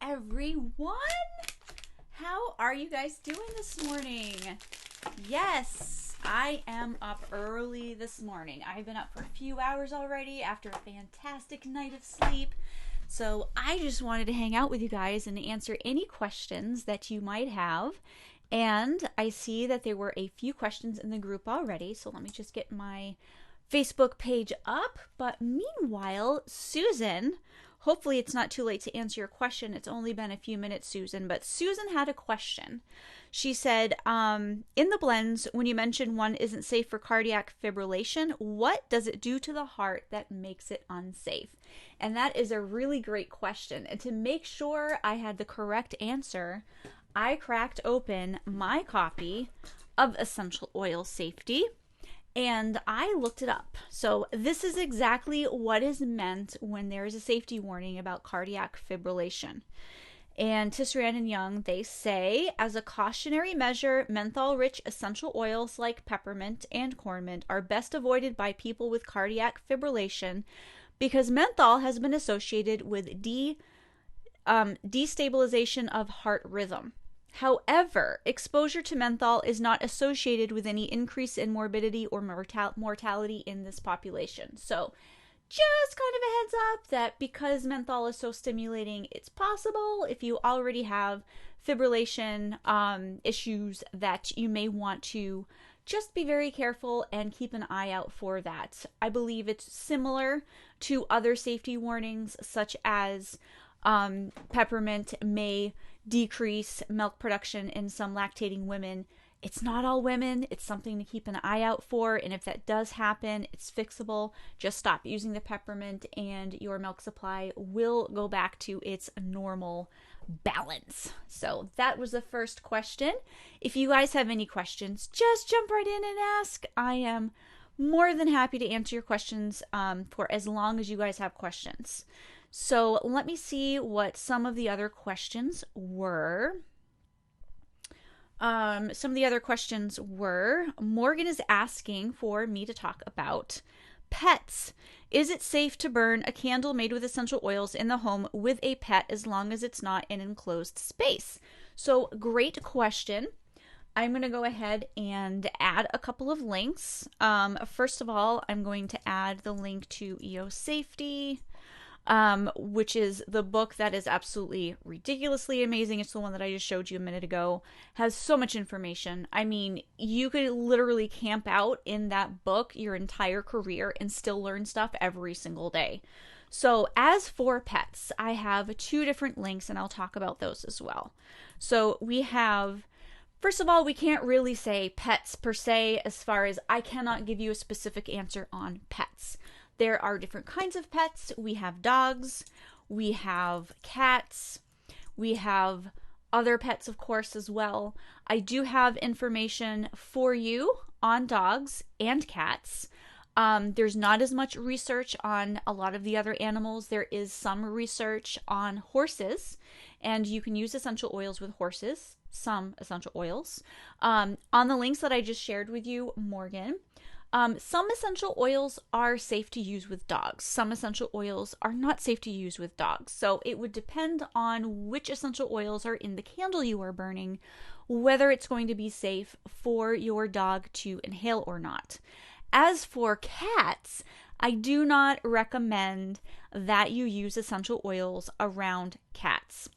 everyone. How are you guys doing this morning? Yes, I am up early this morning. I've been up for a few hours already after a fantastic night of sleep. So I just wanted to hang out with you guys and answer any questions that you might have. And I see that there were a few questions in the group already. So let me just get my Facebook page up. But meanwhile, Susan, hopefully it's not too late to answer your question. It's only been a few minutes, Susan. But Susan had a question. She said, in the blends, when you mentioned one isn't safe for cardiac fibrillation, what does it do to the heart that makes it unsafe? And that is a really great question. And to make sure I had the correct answer, I cracked open my copy of Essential Oil Safety and I looked it up. So this is exactly what is meant when there is a safety warning about cardiac fibrillation. And Tisserand and Young, they say, as a cautionary measure, menthol-rich essential oils like peppermint and cornmint are best avoided by people with cardiac fibrillation because menthol has been associated with destabilization of heart rhythm. However, exposure to menthol is not associated with any increase in morbidity or mortality in this population. So just kind of a heads up that because menthol is so stimulating, it's possible if you already have fibrillation issues that you may want to just be very careful and keep an eye out for that. I believe it's similar to other safety warnings such as peppermint may decrease milk production in some lactating women. It's not all women. It's something to keep an eye out for. And if that does happen, it's fixable. Just stop using the peppermint and your milk supply will go back to its normal balance. So that was the first question. If you guys have any questions, just jump right in and ask. I am more than happy to answer your questions for as long as you guys have questions. So let me see what some of the other questions were. Some of the other questions were, Morgan is asking for me to talk about pets. Is it safe to burn a candle made with essential oils in the home with a pet as long as it's not an enclosed space? So great question. I'm going to go ahead and add a couple of links. First of all, I'm going to add the link to EO Safety, which is the book that is absolutely ridiculously amazing. It's the one that I just showed you a minute ago. Has so much information. I mean, you could literally camp out in that book your entire career and still learn stuff every single day. So as for pets, I have two different links and I'll talk about those as well. So we have, first of all, we can't really say pets per se, as far as I cannot give you a specific answer on pets. There are different kinds of pets. We have dogs, we have cats, we have other pets, of course, as well. I do have information for you on dogs and cats. There's not as much research on a lot of the other animals. There is some research on horses, and you can use essential oils with horses, some essential oils. On the links that I just shared with you, Morgan, some essential oils are safe to use with dogs. Some essential oils are not safe to use with dogs. So it would depend on which essential oils are in the candle you are burning, whether it's going to be safe for your dog to inhale or not. As for cats, I do not recommend that you use essential oils around cats.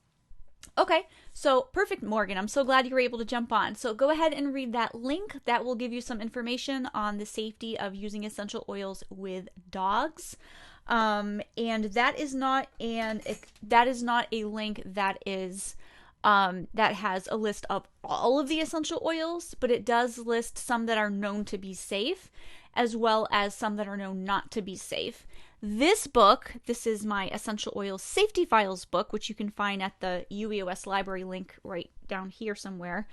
Okay, so perfect, Morgan. I'm so glad you were able to jump on. So go ahead and read that link. That will give you some information on the safety of using essential oils with dogs. And that is not a link that is that has a list of all of the essential oils, but it does list some that are known to be safe, as well as some that are known not to be safe. This book, this is my Essential Oils Safety Files book, which you can find at the UEOS library link right down here somewhere.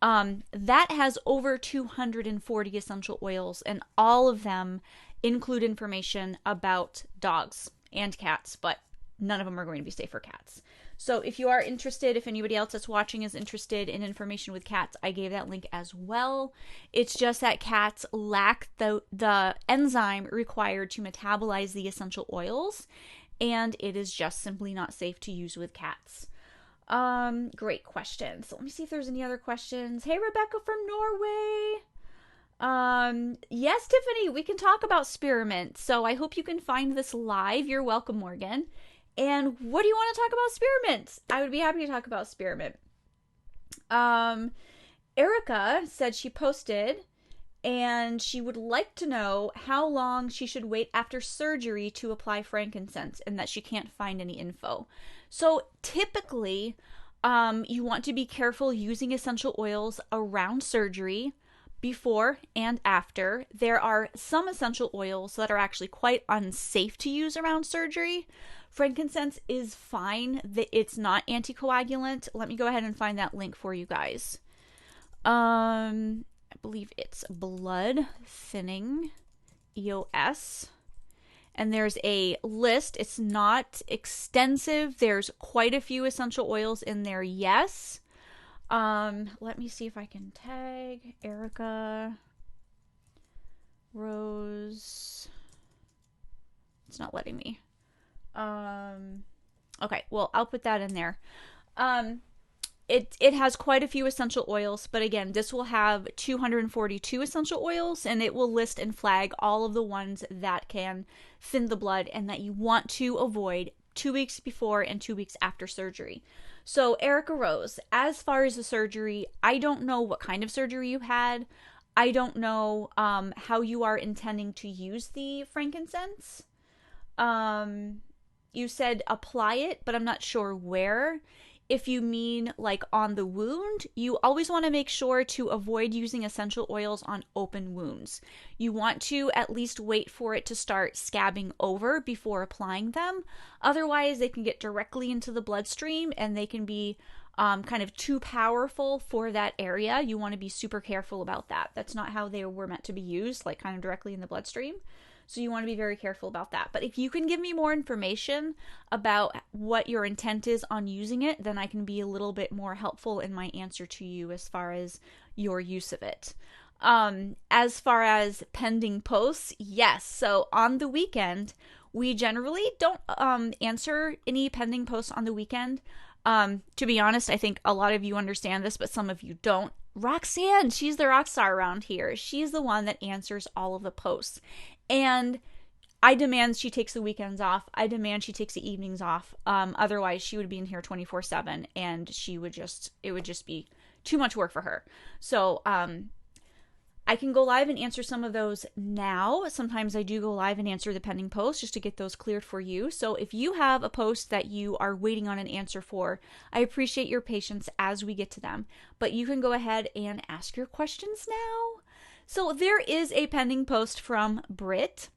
That has over 240 essential oils, and all of them include information about dogs and cats, but none of them are going to be safe for cats. So if you are interested, if anybody else that's watching is interested in information with cats, I gave that link as well. It's just that cats lack the enzyme required to metabolize the essential oils, and it is just simply not safe to use with cats. Great question. So let me see if there's any other questions. Hey, Rebecca from Norway. Yes, Tiffany, we can talk about Spearmint. So I hope you can find this live. You're welcome, Morgan. And what do you want to talk about Spearmint? I would be happy to talk about Spearmint. Erica said she posted and she would like to know how long she should wait after surgery to apply frankincense and that she can't find any info. So typically, you want to be careful using essential oils around surgery, before and after. There are some essential oils that are actually quite unsafe to use around surgery. Frankincense is fine. It's not anticoagulant. Let me go ahead and find that link for you guys. I believe it's blood thinning EOS. And there's a list. It's not extensive. There's quite a few essential oils in there, yes. Let me see if I can tag Erica Rose. It's not letting me. Okay, well, I'll put that in there. It has quite a few essential oils, but again, this will have 242 essential oils, and it will list and flag all of the ones that can thin the blood and that you want to avoid 2 weeks before and 2 weeks after surgery. So, Erica Rose, as far as the surgery, I don't know what kind of surgery you had. I don't know how you are intending to use the frankincense. You said apply it, but I'm not sure where. If you mean like on the wound, you always want to make sure to avoid using essential oils on open wounds. You want to at least wait for it to start scabbing over before applying them. Otherwise, they can get directly into the bloodstream and they can be kind of too powerful for that area. You want to be super careful about that. That's not how they were meant to be used, like kind of directly in the bloodstream. So you want to be very careful about that. But if you can give me more information about what your intent is on using it, then I can be a little bit more helpful in my answer to you as far as your use of it. As far as pending posts, yes. So on the weekend, we generally don't answer any pending posts on the weekend. To be honest, I think a lot of you understand this, but some of you don't. Roxanne, she's the rock star around here. She's the one that answers all of the posts. And I demand she takes the weekends off. I demand she takes the evenings off. Otherwise, she would be in here 24/7 and it would just be too much work for her. So, I can go live and answer some of those now. Sometimes I do go live and answer the pending posts just to get those cleared for you. So if you have a post that you are waiting on an answer for, I appreciate your patience as we get to them. But you can go ahead and ask your questions now. So there is a pending post from Britt,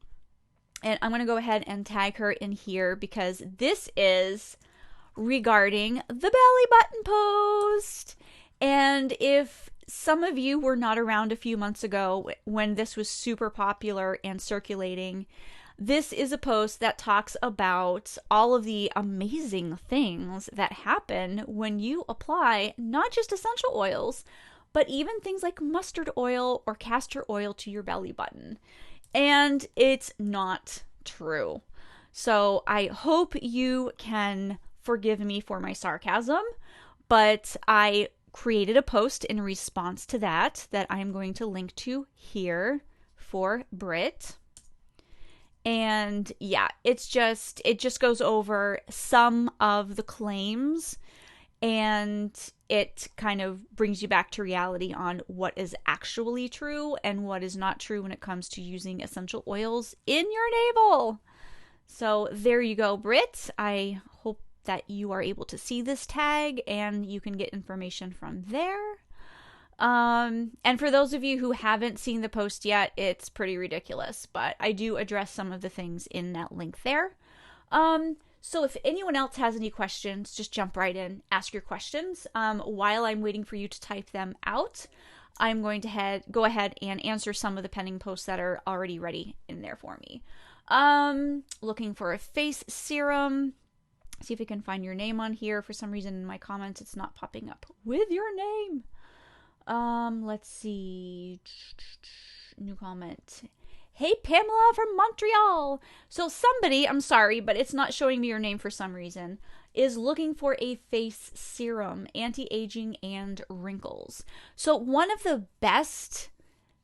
and I'm going to go ahead and tag her in here because this is regarding the belly button post. And if some of you were not around a few months ago when this was super popular and circulating, this is a post that talks about all of the amazing things that happen when you apply not just essential oils, but even things like mustard oil or castor oil to your belly button. And it's not true. So I hope you can forgive me for my sarcasm, but I created a post in response to that I'm going to link to here for Britt. And yeah, it just goes over some of the claims, and it kind of brings you back to reality on what is actually true and what is not true when it comes to using essential oils in your navel. So there you go, Britt. I hope that you are able to see this tag and you can get information from there. And for those of you who haven't seen the post yet, it's pretty ridiculous, but I do address some of the things in that link there. So if anyone else has any questions, just jump right in, ask your questions. While I'm waiting for you to type them out, I'm going to go ahead and answer some of the pending posts that are already ready in there for me. Looking for a face serum. See if we can find your name on here. For some reason in my comments, it's not popping up with your name. Let's see. New comment. Hey, Pamela from Montreal. So somebody, I'm sorry, but it's not showing me your name for some reason, is looking for a face serum, anti-aging and wrinkles. So one of the best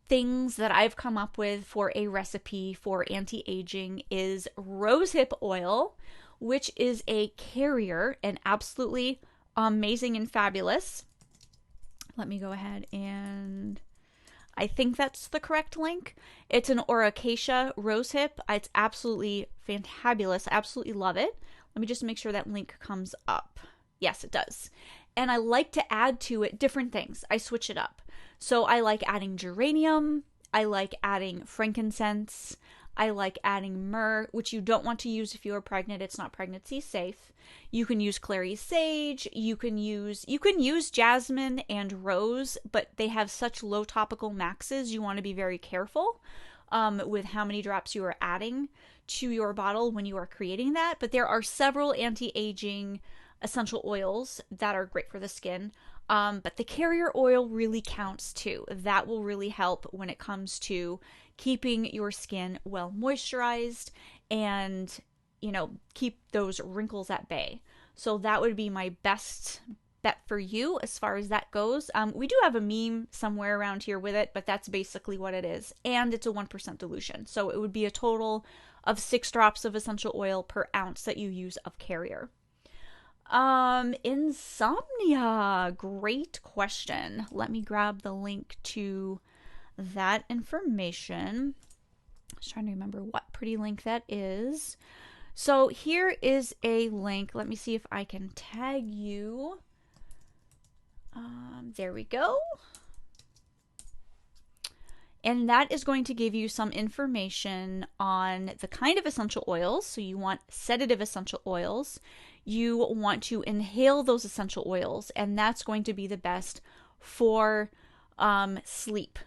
things that I've come up with for a recipe for anti-aging is rosehip oil, which is a carrier and absolutely amazing and fabulous. Let me go ahead and I think that's the correct link. It's an Oracacia rosehip. It's absolutely fantabulous. I absolutely love it. Let me just make sure that link comes up. Yes, it does. And I like to add to it different things. I switch it up. So I like adding geranium. I like adding frankincense. I like adding myrrh, which you don't want to use if you are pregnant. It's not pregnancy safe. You can use clary sage. You can use jasmine and rose, but they have such low topical maxes. You want to be very careful with how many drops you are adding to your bottle when you are creating that. But there are several anti-aging essential oils that are great for the skin. But the carrier oil really counts too. That will really help when it comes to keeping your skin well moisturized and, keep those wrinkles at bay. So that would be my best bet for you as far as that goes. We do have a meme somewhere around here with it, but that's basically what it is. And it's a 1% dilution. So it would be a total of 6 drops of essential oil per ounce that you use of carrier. Insomnia. Great question. Let me grab the link to that information. I was trying to remember what pretty link that is. So here is a link. Let me see if I can tag you. There we go. And that is going to give you some information on the kind of essential oils. So you want sedative essential oils. You want to inhale those essential oils, and that's going to be the best for sleep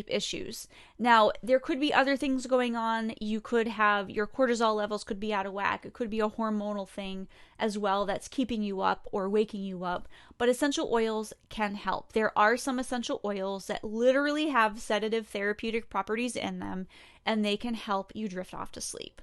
issues. Now, there could be other things going on. You could have your cortisol levels could be out of whack. It could be a hormonal thing as well that's keeping you up or waking you up. But essential oils can help. There are some essential oils that literally have sedative therapeutic properties in them, and they can help you drift off to sleep.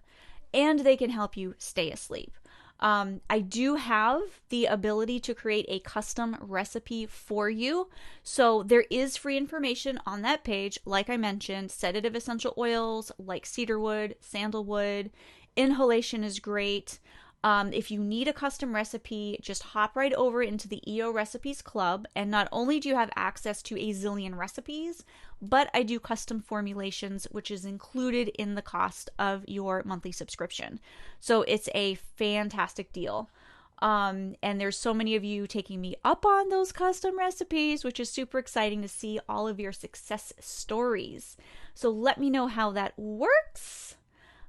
And they can help you stay asleep. I do have the ability to create a custom recipe for you. So there is free information on that page. Like I mentioned, sedative essential oils like cedarwood, sandalwood, inhalation is great. If you need a custom recipe, just hop right over into the EO Recipes Club. And not only do you have access to a zillion recipes, but I do custom formulations, which is included in the cost of your monthly subscription. So it's a fantastic deal. And there's so many of you taking me up on those custom recipes, which is super exciting to see all of your success stories. So let me know how that works.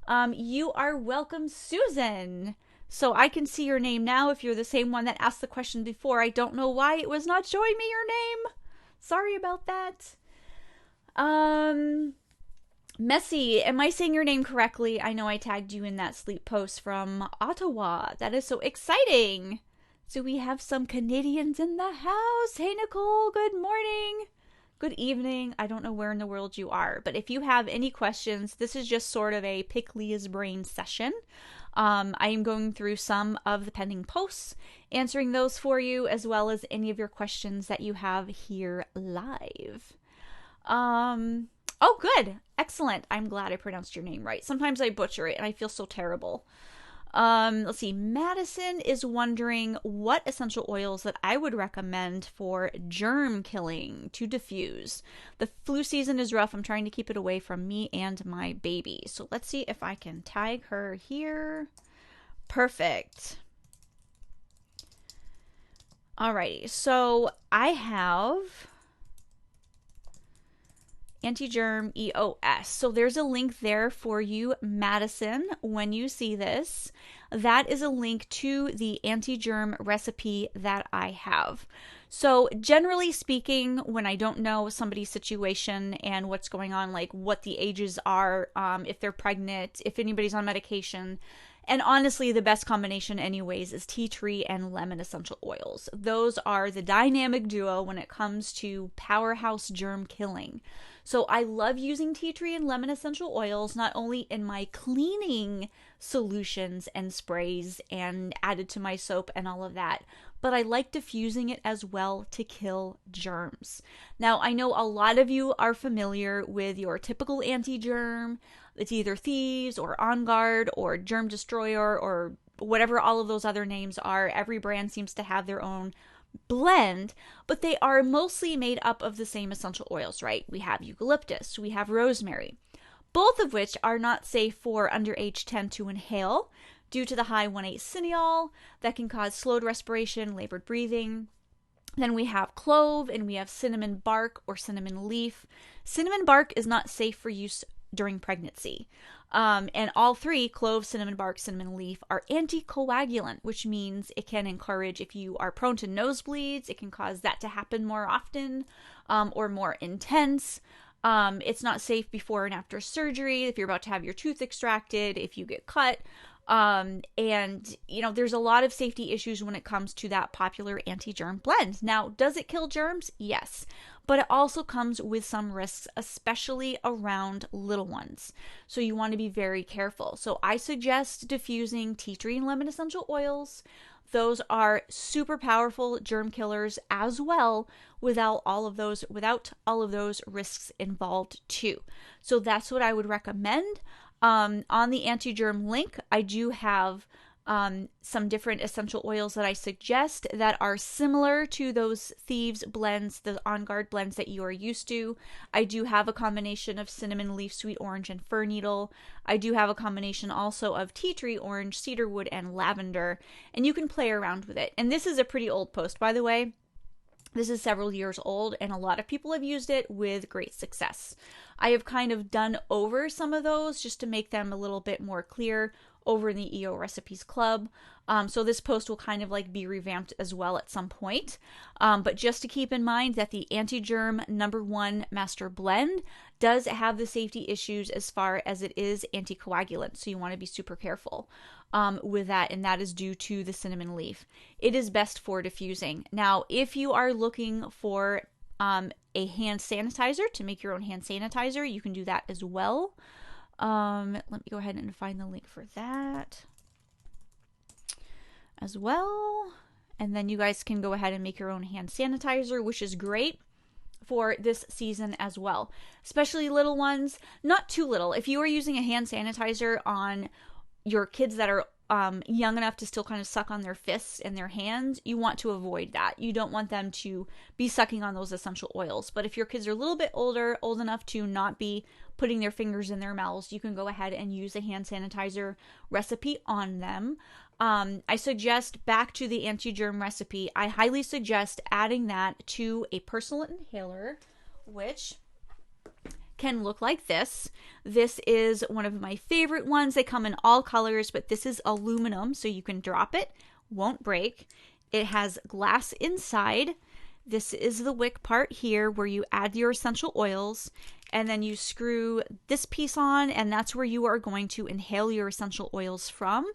You are welcome, Susan. So I can see your name now if you're the same one that asked the question before. I don't know why it was not showing me your name. Sorry about that. Messy, am I saying your name correctly? I know I tagged you in that sleep post from Ottawa. That is so exciting. So we have some Canadians in the house. Hey, Nicole, good morning. Good evening. I don't know where in the world you are, but if you have any questions, this is just sort of a Pick Leah's Brain session. I am going through some of the pending posts, answering those for you, as well as any of your questions that you have here live. Oh, good. Excellent. I'm glad I pronounced your name right. Sometimes I butcher it and I feel so terrible. Let's see. Madison is wondering what essential oils that I would recommend for germ killing to diffuse. The flu season is rough. I'm trying to keep it away from me and my baby. So let's see if I can tag her here. Perfect. Alrighty. So I have Anti-Germ EOS. So there's a link there for you, Madison, when you see this. That is a link to the Anti-Germ recipe that I have. So generally speaking, when I don't know somebody's situation and what's going on, like what the ages are, if they're pregnant, if anybody's on medication, and honestly, the best combination anyways is tea tree and lemon essential oils. Those are the dynamic duo when it comes to powerhouse germ killing. So I love using tea tree and lemon essential oils, not only in my cleaning solutions and sprays and added to my soap and all of that, but I like diffusing it as well to kill germs. Now, I know a lot of you are familiar with your typical anti-germ. It's either Thieves or On Guard or Germ Destroyer or whatever all of those other names are. Every brand seems to have their own blend, but they are mostly made up of the same essential oils, right? We have eucalyptus, we have rosemary, both of which are not safe for under age 10 to inhale due to the high 1,8-cineol that can cause slowed respiration, labored breathing. Then we have clove and we have cinnamon bark or cinnamon leaf. Cinnamon bark is not safe for use during pregnancy. And all three, clove, cinnamon bark, cinnamon leaf, are anticoagulant, which means it can encourage, if you are prone to nosebleeds, it can cause that to happen more often or more intense. It's not safe before and after surgery, if you're about to have your tooth extracted, if you get cut. And, there's a lot of safety issues when it comes to that popular anti-germ blend. Now, does it kill germs? Yes. But it also comes with some risks, especially around little ones. So you want to be very careful. So I suggest diffusing tea tree and lemon essential oils. Those are super powerful germ killers as well, without all of those risks involved too. So that's what I would recommend. On the anti-germ link, I do have some different essential oils that I suggest that are similar to those Thieves blends, the On Guard blends that you are used to. I do have a combination of cinnamon leaf, sweet orange, and fir needle. I do have a combination also of tea tree orange, cedarwood, and lavender, and you can play around with it. And this is a pretty old post, by the way. This is several years old, and a lot of people have used it with great success. I have kind of done over some of those just to make them a little bit more clear over in the EO Recipes Club. So this post will kind of like be revamped as well at some point. But just to keep in mind that the Anti-Germ #1 Master Blend does have the safety issues as far as it is anticoagulant. So you want to be super careful with that, and that is due to the cinnamon leaf. It is best for diffusing. Now, if you are looking for a hand sanitizer to make your own hand sanitizer, you can do that as well. Let me go ahead and find the link for that as well. And then you guys can go ahead and make your own hand sanitizer, which is great for this season as well. Especially little ones, not too little. If you are using a hand sanitizer on your kids that are young enough to still kind of suck on their fists and their hands, you want to avoid that. You don't want them to be sucking on those essential oils. But if your kids are a little bit older, old enough to not be putting their fingers in their mouths, you can go ahead and use a hand sanitizer recipe on them. I suggest, back to the anti-germ recipe, I highly suggest adding that to a personal inhaler, which can look like this. This is one of my favorite ones. They come in all colors, but this is aluminum, so you can drop it, won't break. It has glass inside. This is the wick part here where you add your essential oils, and then you screw this piece on, and that's where you are going to inhale your essential oils from.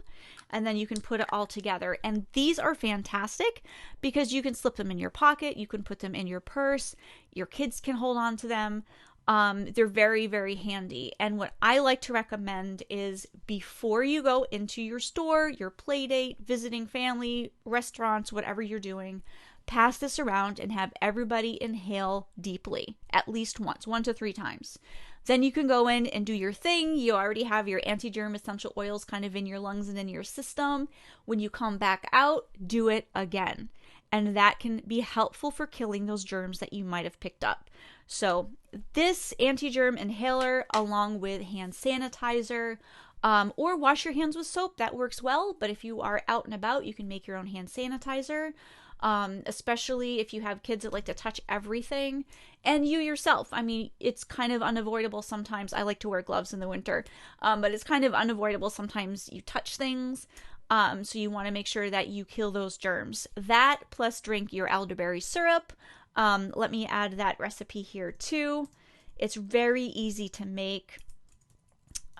And then you can put it all together. And these are fantastic because you can slip them in your pocket, you can put them in your purse, your kids can hold on to them. They're very, very handy. And what I like to recommend is, before you go into your store, your play date, visiting family, restaurants, whatever you're doing, pass this around and have everybody inhale deeply, at least once, 1 to 3 times. Then you can go in and do your thing. You already have your anti-germ essential oils kind of in your lungs and in your system. When you come back out, do it again. And that can be helpful for killing those germs that you might have picked up. So this anti-germ inhaler, along with hand sanitizer, or wash your hands with soap, that works well. But if you are out and about, you can make your own hand sanitizer, especially if you have kids that like to touch everything. And you yourself, I mean, it's kind of unavoidable sometimes. I like to wear gloves in the winter, but it's kind of unavoidable sometimes you touch things. So you want to make sure that you kill those germs. That, plus drink your elderberry syrup. Let me add that recipe here too. It's very easy to make.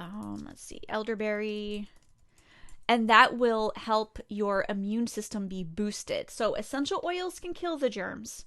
Let's see, elderberry. And that will help your immune system be boosted. So essential oils can kill the germs,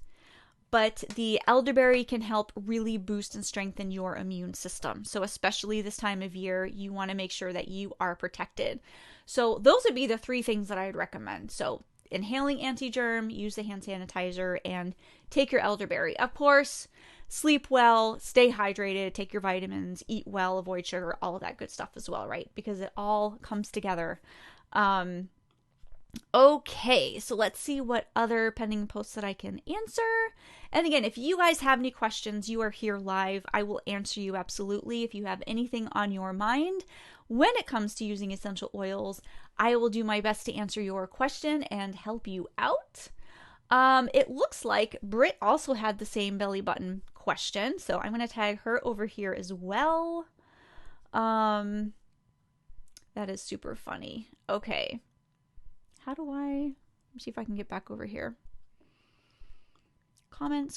but the elderberry can help really boost and strengthen your immune system. So especially this time of year, you want to make sure that you are protected. So those would be the 3 things that I'd recommend. So inhaling anti-germ, use the hand sanitizer, and take your elderberry. Of course, sleep well, stay hydrated, take your vitamins, eat well, avoid sugar, all of that good stuff as well, right? Because it all comes together. Okay, so let's see what other pending posts that I can answer. And again, if you guys have any questions, you are here live. I will answer you absolutely. If you have anything on your mind when it comes to using essential oils, I will do my best to answer your question and help you out. It looks like Britt also had the same belly button question, so I'm going to tag her over here as well. That is super funny. Okay. How do let me see if I can get back over here. Comments.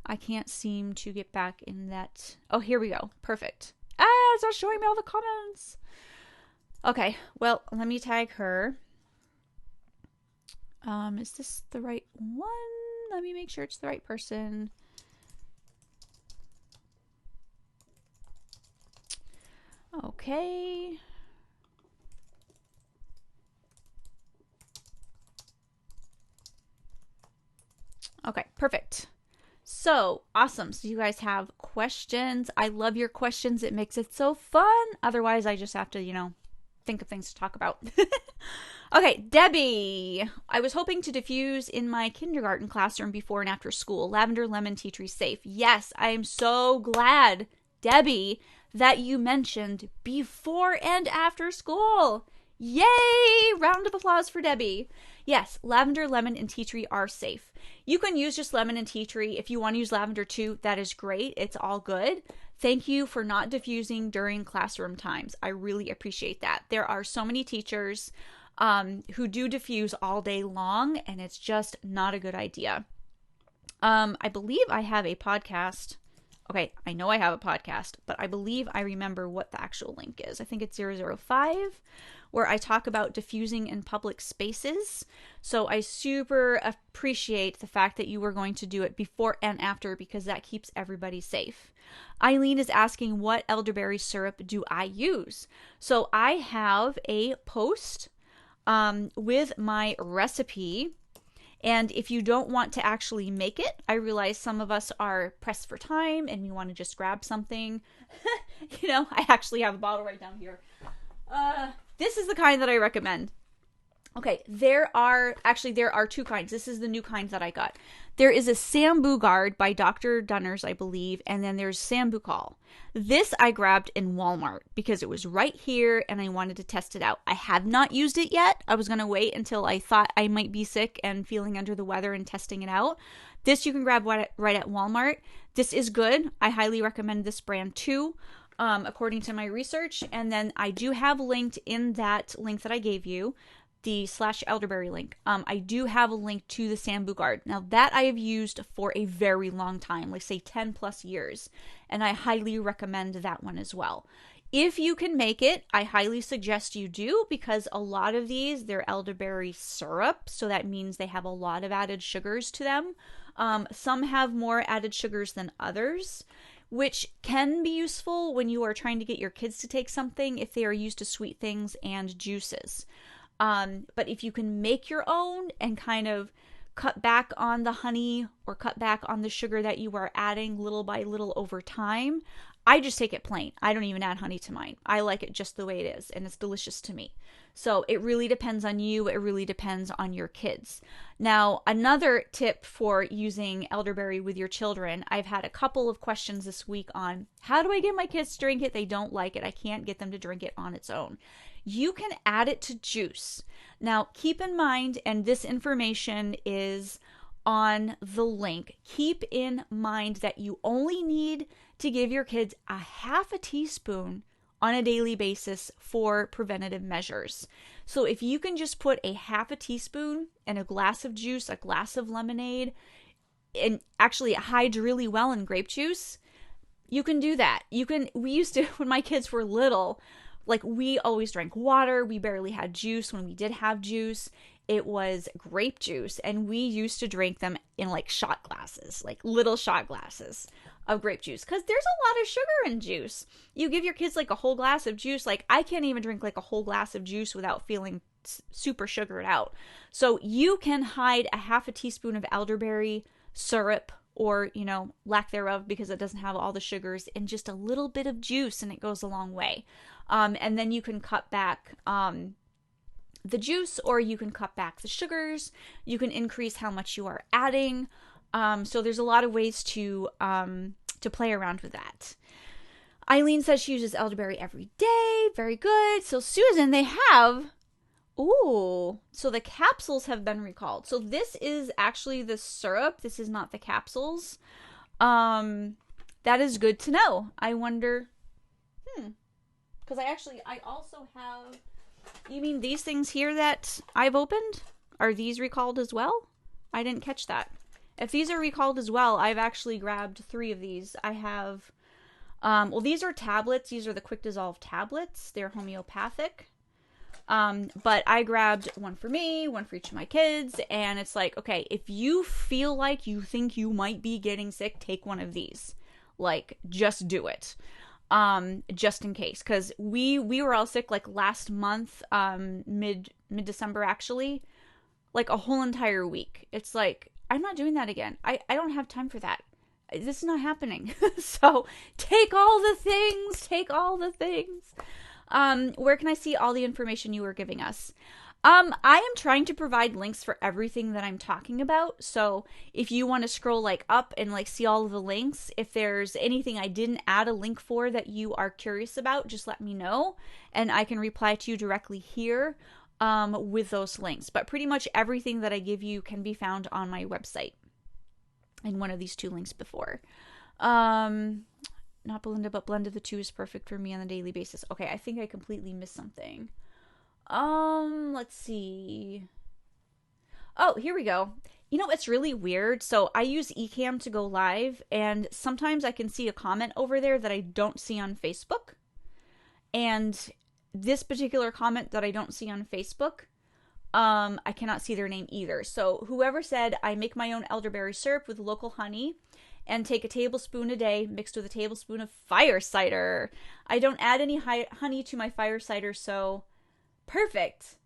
I can't seem to get back in that. Oh, here we go. Perfect. It's not showing me all the comments. Okay, well, let me tag her. Is this the right one? Let me make sure it's the right person. Okay. Okay, perfect. So, awesome. So you guys have questions. I love your questions. It makes it so fun. Otherwise, I just have to, think of things to talk about. Okay, Debbie. I was hoping to diffuse in my kindergarten classroom before and after school. Lavender, lemon, tea tree safe. Yes, I am so glad, Debbie, that you mentioned before and after school. Yay! Round of applause for Debbie. Yes, lavender, lemon, and tea tree are safe. You can use just lemon and tea tree. If you want to use lavender too, that is great. It's all good. Thank you for not diffusing during classroom times. I really appreciate that. There are so many teachers who do diffuse all day long, and it's just not a good idea. I believe I have a podcast. Okay, I know I have a podcast, but I believe I remember what the actual link is. I think it's 005, where I talk about diffusing in public spaces. So I super appreciate the fact that you were going to do it before and after, because that keeps everybody safe. Eileen is asking, what elderberry syrup do I use? So I have a post with my recipe. And if you don't want to actually make it, I realize some of us are pressed for time and we want to just grab something. I actually have a bottle right down here. This is the kind that I recommend. Okay, there are 2 kinds. This is the new kind that I got. There is a Sambu Guard by Dr. Dunners, I believe, and then there's Sambucol. This I grabbed in Walmart because it was right here and I wanted to test it out. I have not used it yet. I was going to wait until I thought I might be sick and feeling under the weather and testing it out. This you can grab right at Walmart. This is good. I highly recommend this brand too, according to my research. And then I do have linked in that link that I gave you, the /elderberry link. I do have a link to the Sambu Guard. Now that I have used for a very long time, like say 10 plus years, and I highly recommend that one as well. If you can make it, I highly suggest you do, because a lot of these, they're elderberry syrup, so that means they have a lot of added sugars to them. Some have more added sugars than others, which can be useful when you are trying to get your kids to take something if they are used to sweet things and juices. But if you can make your own and kind of cut back on the honey or cut back on the sugar that you are adding little by little over time, I just take it plain. I don't even add honey to mine. I like it just the way it is, and it's delicious to me. So it really depends on you. It really depends on your kids. Now, another tip for using elderberry with your children, I've had a couple of questions this week on, how do I get my kids to drink it? They don't like it. I can't get them to drink it on its own. You can add it to juice. Now, keep in mind, and this information is on the link, keep in mind that you only need to give your kids a half a teaspoon on a daily basis for preventative measures. So if you can just put a half a teaspoon in a glass of juice, a glass of lemonade, and actually it hides really well in grape juice, you can do that. We used to, when my kids were little, like we always drank water. We barely had juice when we did have juice. it was grape juice. And we used to drink them in like shot glasses, like little shot glasses of grape juice, because there's a lot of sugar in juice. You give your kids like a whole glass of juice. Like I can't even drink like a whole glass of juice without feeling super sugared out. So you can hide a half a teaspoon of elderberry syrup, or, you know, lack thereof, because it doesn't have all the sugars, in just a little bit of juice, and it goes a long way. And then you can cut back the juice, or you can cut back the sugars. You can increase how much you are adding. So there's a lot of ways to play around with that. Eileen says she uses elderberry every day. Very good. So Susan, they have... Ooh, so the capsules have been recalled. So this is actually the syrup. This is not the capsules. That is good to know. I wonder, because I also have, you mean these things here that I've opened? Are these recalled as well? I didn't catch that. If these are recalled as well, I've actually grabbed 3 of these. I have, well, these are tablets. These are the quick dissolve tablets. They're homeopathic. But I grabbed one for me, one for each of my kids, and it's like, okay, if you feel like you think you might be getting sick, take one of these. Like, just do it. Just in case. Because we were all sick, like, last month, mid-December, actually. Like, a whole entire week. It's like, I'm not doing that again. I don't have time for that. This is not happening. So, take all the things. Take all the things. Where can I see all the information you were giving us? I am trying to provide links for everything that I'm talking about. So if you want to scroll like up and like see all of the links, if there's anything I didn't add a link for that you are curious about, just let me know and I can reply to you directly here, with those links. But pretty much everything that I give you can be found on my website in one of these 2 links before. Not Belinda, but blend of the 2 is perfect for me on a daily basis. Okay, I think I completely missed something. Let's see. Oh, here we go. You know, it's really weird. So I use Ecamm to go live, and sometimes I can see a comment over there that I don't see on Facebook. And this particular comment that I don't see on Facebook, I cannot see their name either. So whoever said, I make my own elderberry syrup with local honey and take a tablespoon a day mixed with a tablespoon of fire cider. I don't add any honey to my fire cider, so perfect.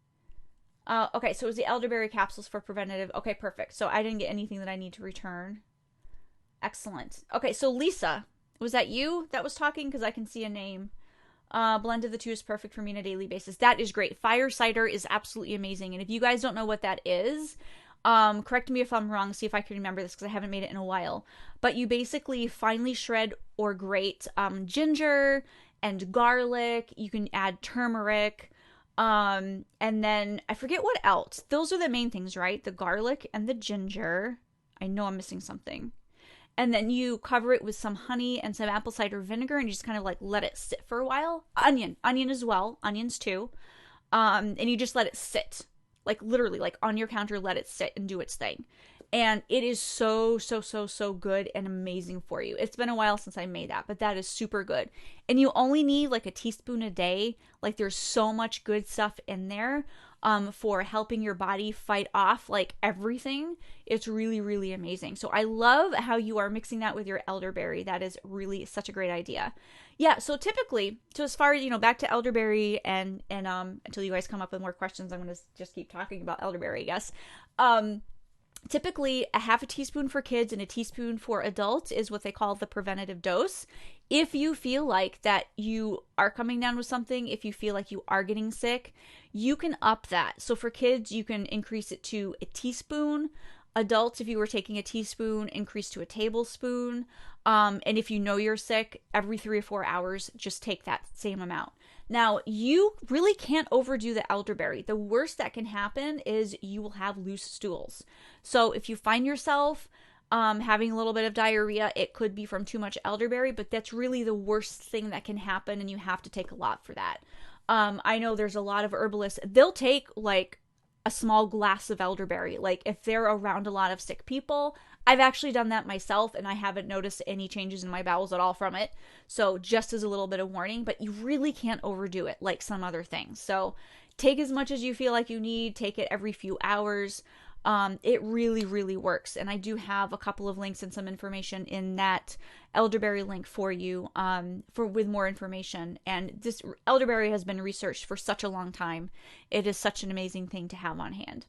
Okay, so it was the elderberry capsules for preventative. Okay, perfect. So I didn't get anything that I need to return. Excellent. Okay, so Lisa, was that you that was talking? Because I can see a name. Blend of the 2 is perfect for me on a daily basis. That is great. Fire cider is absolutely amazing. And if you guys don't know what that is, correct me if I'm wrong, see if I can remember this because I haven't made it in a while. But you basically finely shred or grate ginger and garlic. You can add turmeric. And then I forget what else. Those are the main things, right? The garlic and the ginger. I know I'm missing something. And then you cover it with some honey and some apple cider vinegar and you just kind of like let it sit for a while. Onion as well. Onions too. And you just let it sit. Like literally, like on your counter, let it sit and do its thing. And it is so good and amazing for you. It's been a while since I made that, but that is super good. And you only need like a teaspoon a day. Like there's so much good stuff in there for helping your body fight off like everything. It's really amazing. So I love how you are mixing that with your elderberry. That is really such a great idea. Yeah, so typically, so as far as, you know, back to elderberry and until you guys come up with more questions, I'm going to just keep talking about elderberry, I guess. Typically, a half a teaspoon for kids and a teaspoon for adults is what they call the preventative dose. If you feel like that you are coming down with something, if you feel like you are getting sick, you can up that. So for kids, you can increase it to a teaspoon. Adults, if you were taking a teaspoon, increase to a tablespoon. And if you know you're sick, every 3 or 4 hours, just take that same amount. Now, you really can't overdo the elderberry. The worst that can happen is you will have loose stools. So if you find yourself having a little bit of diarrhea, it could be from too much elderberry, but that's really the worst thing that can happen, and you have to take a lot for that. I know there's a lot of herbalists, they'll take like a small glass of elderberry. Like if they're around a lot of sick people, I've actually done that myself, and I haven't noticed any changes in my bowels at all from it. So just as a little bit of warning, but you really can't overdo it like some other things. So take as much as you feel like you need. Take it every few hours. It really, really works. And I do have a couple of links and some information in that elderberry link for you with more information. And this elderberry has been researched for such a long time. It is such an amazing thing to have on hand.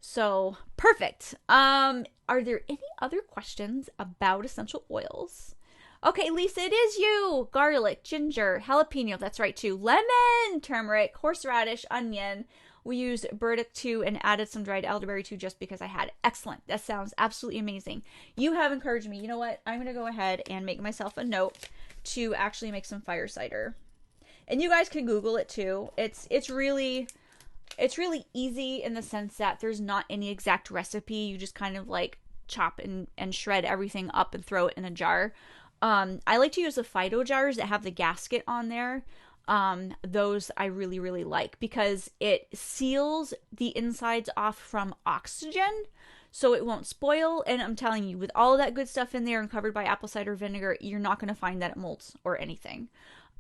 So, perfect. Are there any other questions about essential oils? Okay, Lisa, it is you. Garlic, ginger, jalapeno, that's right too. Lemon, turmeric, horseradish, onion. We used burdock too and added some dried elderberry too just because I had it. Excellent. That sounds absolutely amazing. You have encouraged me. You know what? I'm going to go ahead and make myself a note to actually make some fire cider. And you guys can Google it too. It's really easy in the sense that there's not any exact recipe. You just kind of like chop and shred everything up and throw it in a jar. I like to use the Fido jars that have the gasket on there. Those I really, really like because it seals the insides off from oxygen so it won't spoil. And I'm telling you, with all of that good stuff in there and covered by apple cider vinegar, you're not going to find that it molds or anything.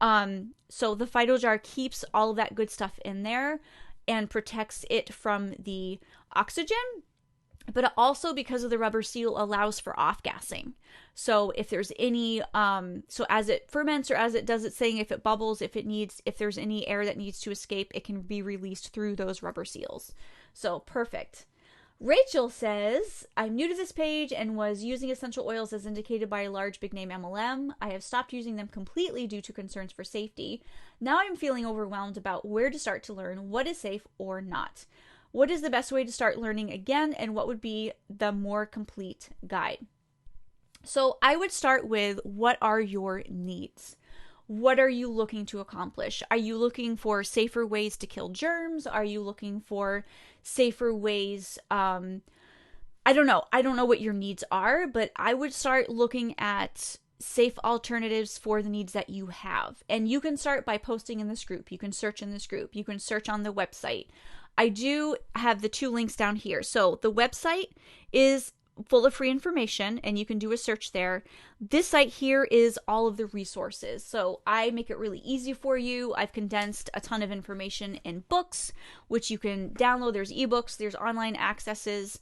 So the Fido jar keeps all of that good stuff in there and protects it from the oxygen, but it also, because of the rubber seal, allows for off-gassing. So if there's any, so as it ferments or as it does its thing, if it bubbles, if there's any air that needs to escape, it can be released through those rubber seals. So perfect. Rachel says, I'm new to this page and was using essential oils as indicated by a large big name MLM. I have stopped using them completely due to concerns for safety. Now I'm feeling overwhelmed about where to start to learn what is safe or not. What is the best way to start learning again, and what would be the more complete guide? So I would start with, what are your needs? What are you looking to accomplish? Are you looking for safer ways to kill germs? Are you looking for safer ways? I don't know. I don't know what your needs are, but I would start looking at safe alternatives for the needs that you have. And you can start by posting in this group. You can search in this group. You can search on the website. I do have the 2 links down here. So the website is full of free information and you can do a search there. This site here is all of the resources. So I make it really easy for you. I've condensed a ton of information in books, which you can download. There's ebooks, there's online accesses.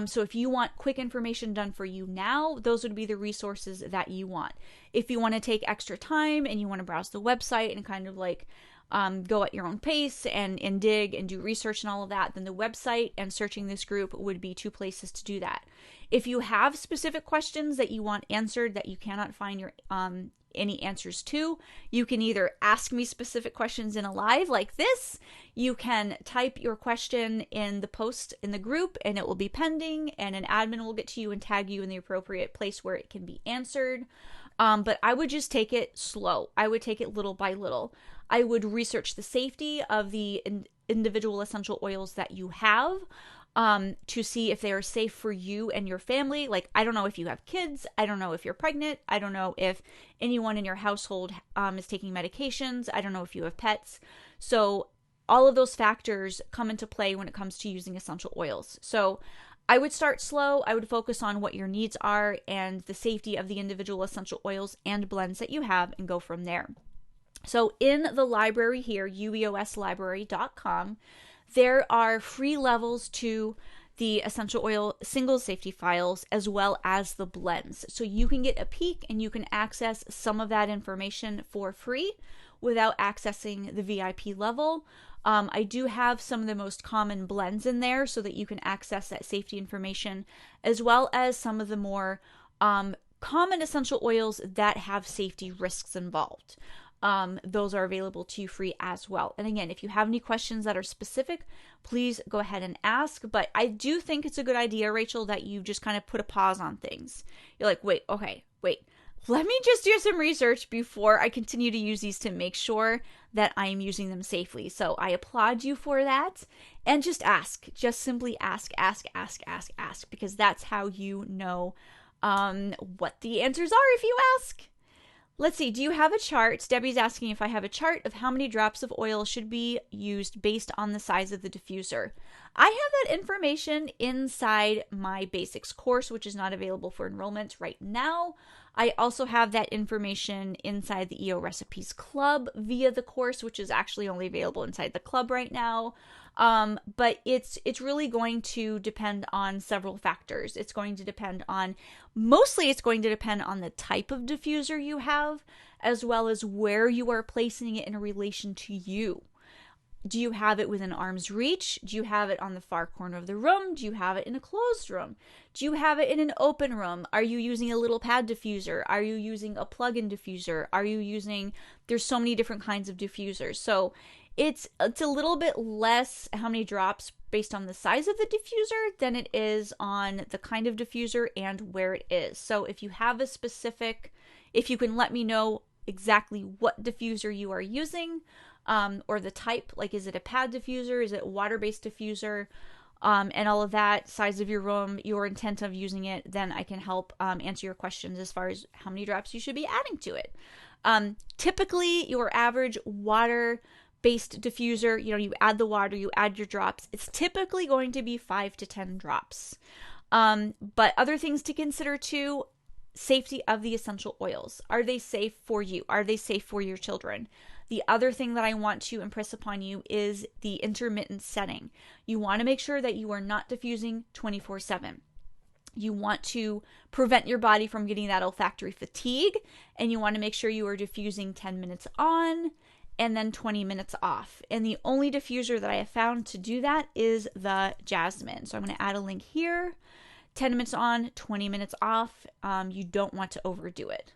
So if you want quick information done for you now, those would be the resources that you want. If you want to take extra time and you want to browse the website and kind of like go at your own pace and dig and do research and all of that, then the website and searching this group would be 2 places to do that. If you have specific questions that you want answered that you cannot find your any answers to, you can either ask me specific questions in a live like this, you can type your question in the post in the group and it will be pending and an admin will get to you and tag you in the appropriate place where it can be answered. But I would just take it slow. I would take it little by little. I would research the safety of the individual essential oils that you have to see if they are safe for you and your family. Like, I don't know if you have kids. I don't know if you're pregnant. I don't know if anyone in your household is taking medications. I don't know if you have pets. So all of those factors come into play when it comes to using essential oils. So I would start slow. I would focus on what your needs are and the safety of the individual essential oils and blends that you have and go from there. So in the library here, ueoslibrary.com, there are free levels to the essential oil single safety files as well as the blends. So you can get a peek and you can access some of that information for free without accessing the VIP level. I do have some of the most common blends in there so that you can access that safety information, as well as some of the more common essential oils that have safety risks involved. Those are available to you free as well. And again, if you have any questions that are specific, please go ahead and ask. But I do think it's a good idea, Rachel, that you just kind of put a pause on things. You're like, wait, let me just do some research before I continue to use these to make sure that I am using them safely. So I applaud you for that. And just ask. Just simply ask, because that's how you know what the answers are if you ask. Let's see. Do you have a chart? Debbie's asking if I have a chart of how many drops of oil should be used based on the size of the diffuser. I have that information inside my basics course, which is not available for enrollment right now. I also have that information inside the EO Recipes Club via the course, which is actually only available inside the club right now. But it's really going to depend on several factors. It's going to depend on, mostly it's going to depend on the type of diffuser you have, as well as where you are placing it in relation to you. Do you have it within arm's reach? Do you have it on the far corner of the room? Do you have it in a closed room? Do you have it in an open room? Are you using a little pad diffuser? Are you using a plug-in diffuser? Are you using, there's so many different kinds of diffusers. So it's a little bit less how many drops based on the size of the diffuser than it is on the kind of diffuser and where it is. So if you have a specific, if you can let me know exactly what diffuser you are using, or the type, like is it a pad diffuser, is it a water-based diffuser, and all of that, size of your room, your intent of using it, then I can help answer your questions as far as how many drops you should be adding to it. Typically, your average water-based diffuser, you add the water, you add your drops, it's typically going to be 5 to 10 drops. But other things to consider too, safety of the essential oils. Are they safe for you? Are they safe for your children? The other thing that I want to impress upon you is the intermittent setting. You want to make sure that you are not diffusing 24/7. You want to prevent your body from getting that olfactory fatigue, and you want to make sure you are diffusing 10 minutes on and then 20 minutes off. And the only diffuser that I have found to do that is the Jasmine. So I'm going to add a link here. 10 minutes on, 20 minutes off. You don't want to overdo it.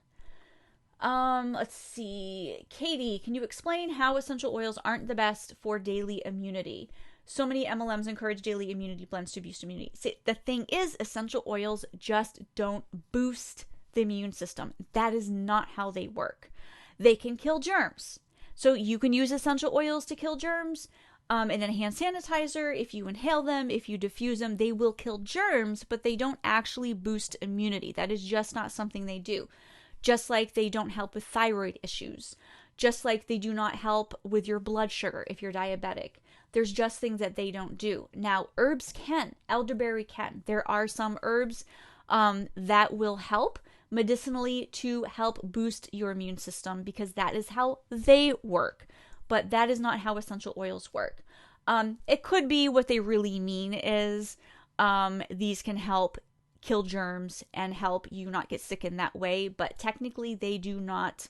Let's see. Katie, can you explain how essential oils aren't the best for daily immunity? So many MLMs encourage daily immunity blends to boost immunity. See, the thing is, essential oils just don't boost the immune system. That is not how they work. They can kill germs. So you can use essential oils to kill germs. And then hand sanitizer, if you inhale them, if you diffuse them, they will kill germs, but they don't actually boost immunity. That is just not something they do. Just like they don't help with thyroid issues. Just like they do not help with your blood sugar if you're diabetic. There's just things that they don't do. Now, herbs can. Elderberry can. There are some herbs that will help medicinally to help boost your immune system because that is how they work. But that is not how essential oils work. It could be what they really mean is these can help kill germs and help you not get sick in that way, but technically they do not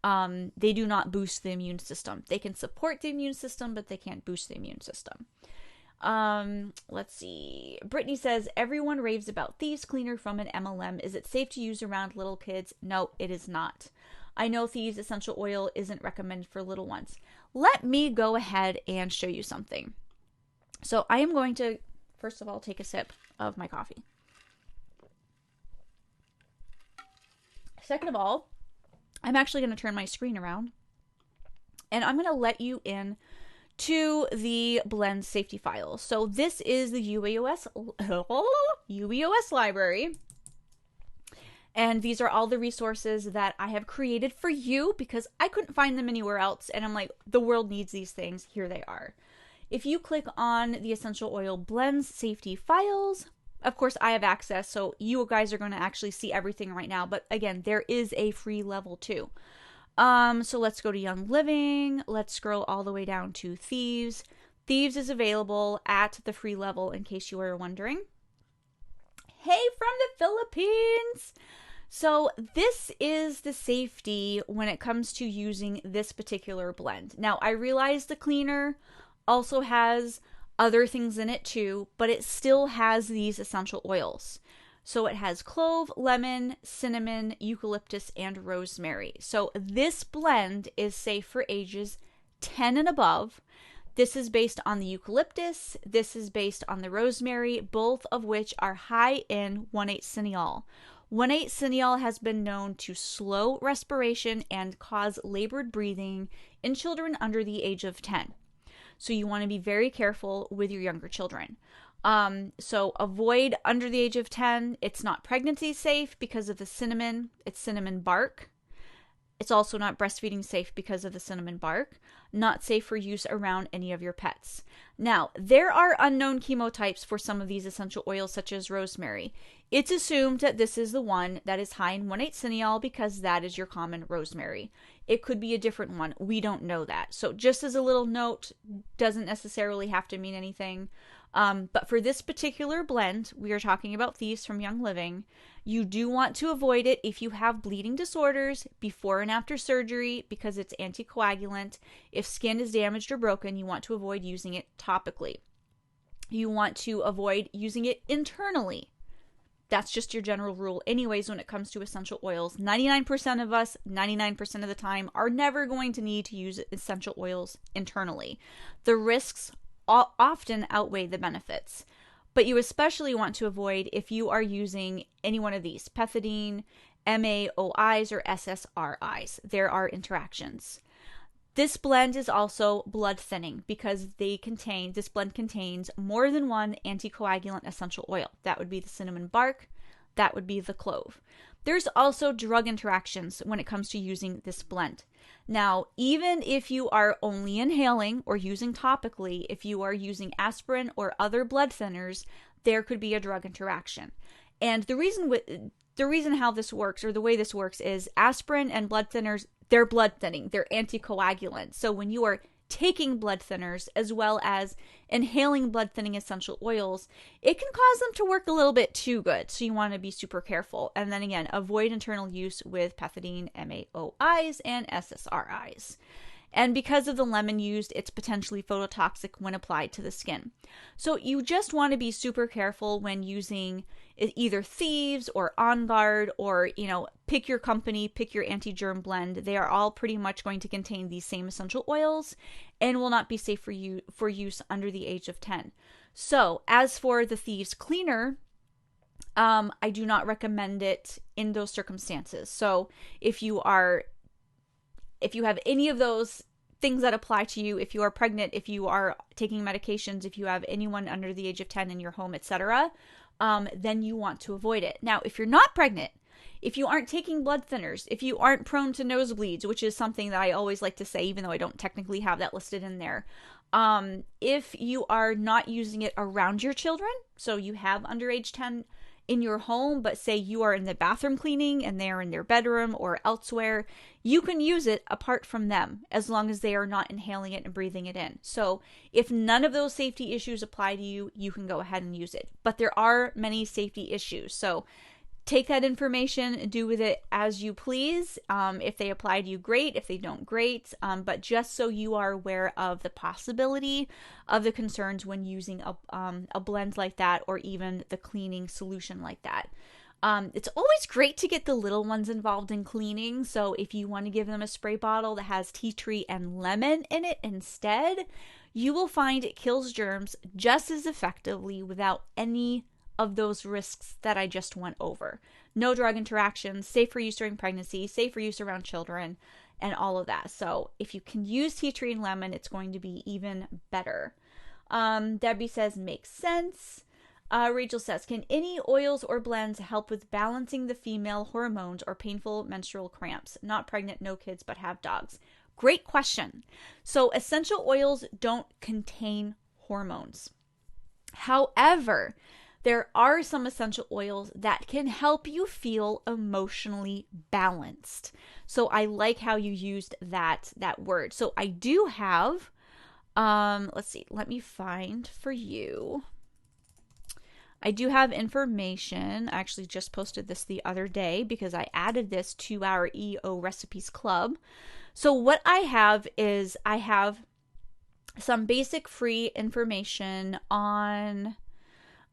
boost the immune system. They can support the immune system, but they can't boost the immune system. Let's see. Brittany says, everyone raves about Thieves Cleaner from an MLM. Is it safe to use around little kids? No, it is not. I know Thieves essential oil isn't recommended for little ones. Let me go ahead and show you something. So I am going to, first of all, take a sip of my coffee. Second of all, I'm actually going to turn my screen around and I'm going to let you in to the blend safety files. So this is the UEOS library. And these are all the resources that I have created for you because I couldn't find them anywhere else. And I'm like, the world needs these things. Here they are. If you click on the essential oil blends safety files, of course, I have access, so you guys are going to actually see everything right now. But again, there is a free level too. So let's go to Young Living. Let's scroll all the way down to Thieves. Thieves is available at the free level in case you were wondering. Hey, from the Philippines! So this is the safety when it comes to using this particular blend. Now, I realize the cleaner also has other things in it too, but it still has these essential oils. So it has clove, lemon, cinnamon, eucalyptus, and rosemary. So this blend is safe for ages 10 and above. This is based on the eucalyptus. This is based on the rosemary, both of which are high in 1,8-cineol. 1,8-cineol has been known to slow respiration and cause labored breathing in children under the age of 10. So you want to be very careful with your younger children. So avoid under the age of 10. It's not pregnancy safe because of the cinnamon. It's cinnamon bark. It's also not breastfeeding safe because of the cinnamon bark. Not safe for use around any of your pets. Now, there are unknown chemotypes for some of these essential oils, such as rosemary. It's assumed that this is the one that is high in 1,8-cineol because that is your common rosemary. It could be a different one. We don't know that. So just as a little note, doesn't necessarily have to mean anything. But for this particular blend, we are talking about Thieves from Young Living. You do want to avoid it if you have bleeding disorders before and after surgery because it's anticoagulant. If skin is damaged or broken, you want to avoid using it topically. You want to avoid using it internally. That's just your general rule anyways when it comes to essential oils. 99% of us, 99% of the time, are never going to need to use essential oils internally. The risks often outweigh the benefits. But you especially want to avoid if you are using any one of these, pethidine, MAOIs, or SSRIs. There are interactions. This blend is also blood thinning because this blend contains more than one anticoagulant essential oil. That would be the cinnamon bark, that would be the clove. There's also drug interactions when it comes to using this blend. Now, even if you are only inhaling or using topically, if you are using aspirin or other blood thinners, there could be a drug interaction. And the reason how this works, or the way this works, is aspirin and blood thinners, they're blood thinning, they're anticoagulants. So when you are taking blood thinners as well as inhaling blood thinning essential oils, it can cause them to work a little bit too good. So you want to be super careful. And then again, avoid internal use with pethidine, MAOIs, and SSRIs. And because of the lemon used, it's potentially phototoxic when applied to the skin. So you just want to be super careful when using either Thieves or On Guard, or, pick your company, pick your anti-germ blend. They are all pretty much going to contain these same essential oils and will not be safe for use under the age of 10. So as for the Thieves Cleaner, I do not recommend it in those circumstances. So if you have any of those things that apply to you, if you are pregnant, if you are taking medications, if you have anyone under the age of 10 in your home, etc., then you want to avoid it. Now, if you're not pregnant, if you aren't taking blood thinners, if you aren't prone to nosebleeds, which is something that I always like to say, even though I don't technically have that listed in there, if you are not using it around your children, so you have under age 10 in your home, but say you are in the bathroom cleaning and they're in their bedroom or elsewhere, you can use it apart from them as long as they are not inhaling it and breathing it in. So if none of those safety issues apply to you, you can go ahead and use it. But there are many safety issues. So take that information, do with it as you please. If they apply to you, great. If they don't, great. But just so you are aware of the possibility of the concerns when using a blend like that, or even the cleaning solution like that. It's always great to get the little ones involved in cleaning. So if you want to give them a spray bottle that has tea tree and lemon in it instead, you will find it kills germs just as effectively without any of those risks that I just went over. No drug interactions, safe for use during pregnancy, safe for use around children, and all of that. So if you can use tea tree and lemon, it's going to be even better. Debbie says, makes sense. Rachel says, can any oils or blends help with balancing the female hormones or painful menstrual cramps? Not pregnant, no kids, but have dogs. Great question. So essential oils don't contain hormones. However, there are some essential oils that can help you feel emotionally balanced. So I like how you used that word. So I do have, let's see, let me find for you. I do have information. I actually just posted this the other day because I added this to our EO Recipes Club. So what I have is I have some basic free information on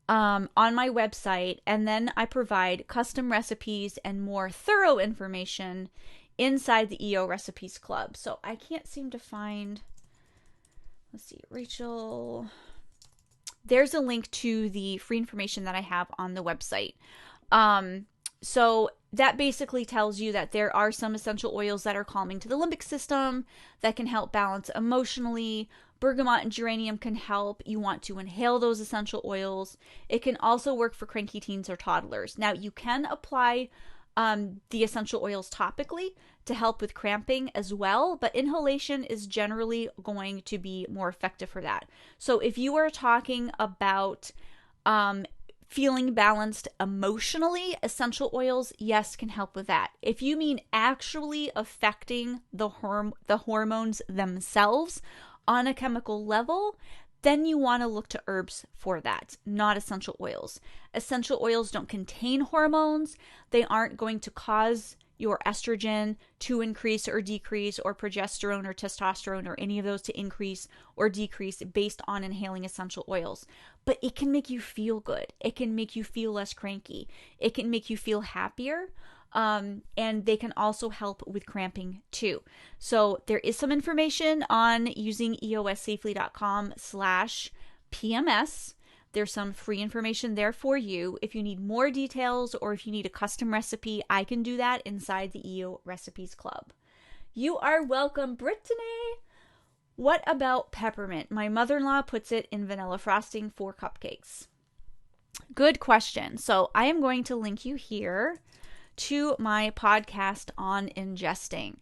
my website, and then I provide custom recipes and more thorough information inside the EO Recipes Club. So I can't seem to find, let's see, Rachel, there's a link to the free information that I have on the website. So that basically tells you that there are some essential oils that are calming to the limbic system that can help balance emotionally. Bergamot and geranium can help. You want to inhale those essential oils. It can also work for cranky teens or toddlers. Now, you can apply the essential oils topically to help with cramping as well, but inhalation is generally going to be more effective for that. So if you are talking about feeling balanced emotionally, essential oils, yes, can help with that. If you mean actually affecting the hormones themselves on a chemical level, then you want to look to herbs for that, not essential oils. Essential oils don't contain hormones. They aren't going to cause your estrogen to increase or decrease, or progesterone or testosterone or any of those to increase or decrease based on inhaling essential oils. But it can make you feel good. It can make you feel less cranky. It can make you feel happier. And they can also help with cramping too. So there is some information on using eossafely.com/PMS. There's some free information there for you. If you need more details or if you need a custom recipe, I can do that inside the EO Recipes Club. You are welcome, Brittany. What about peppermint? My mother-in-law puts it in vanilla frosting for cupcakes. Good question. So I am going to link you here to my podcast on ingesting.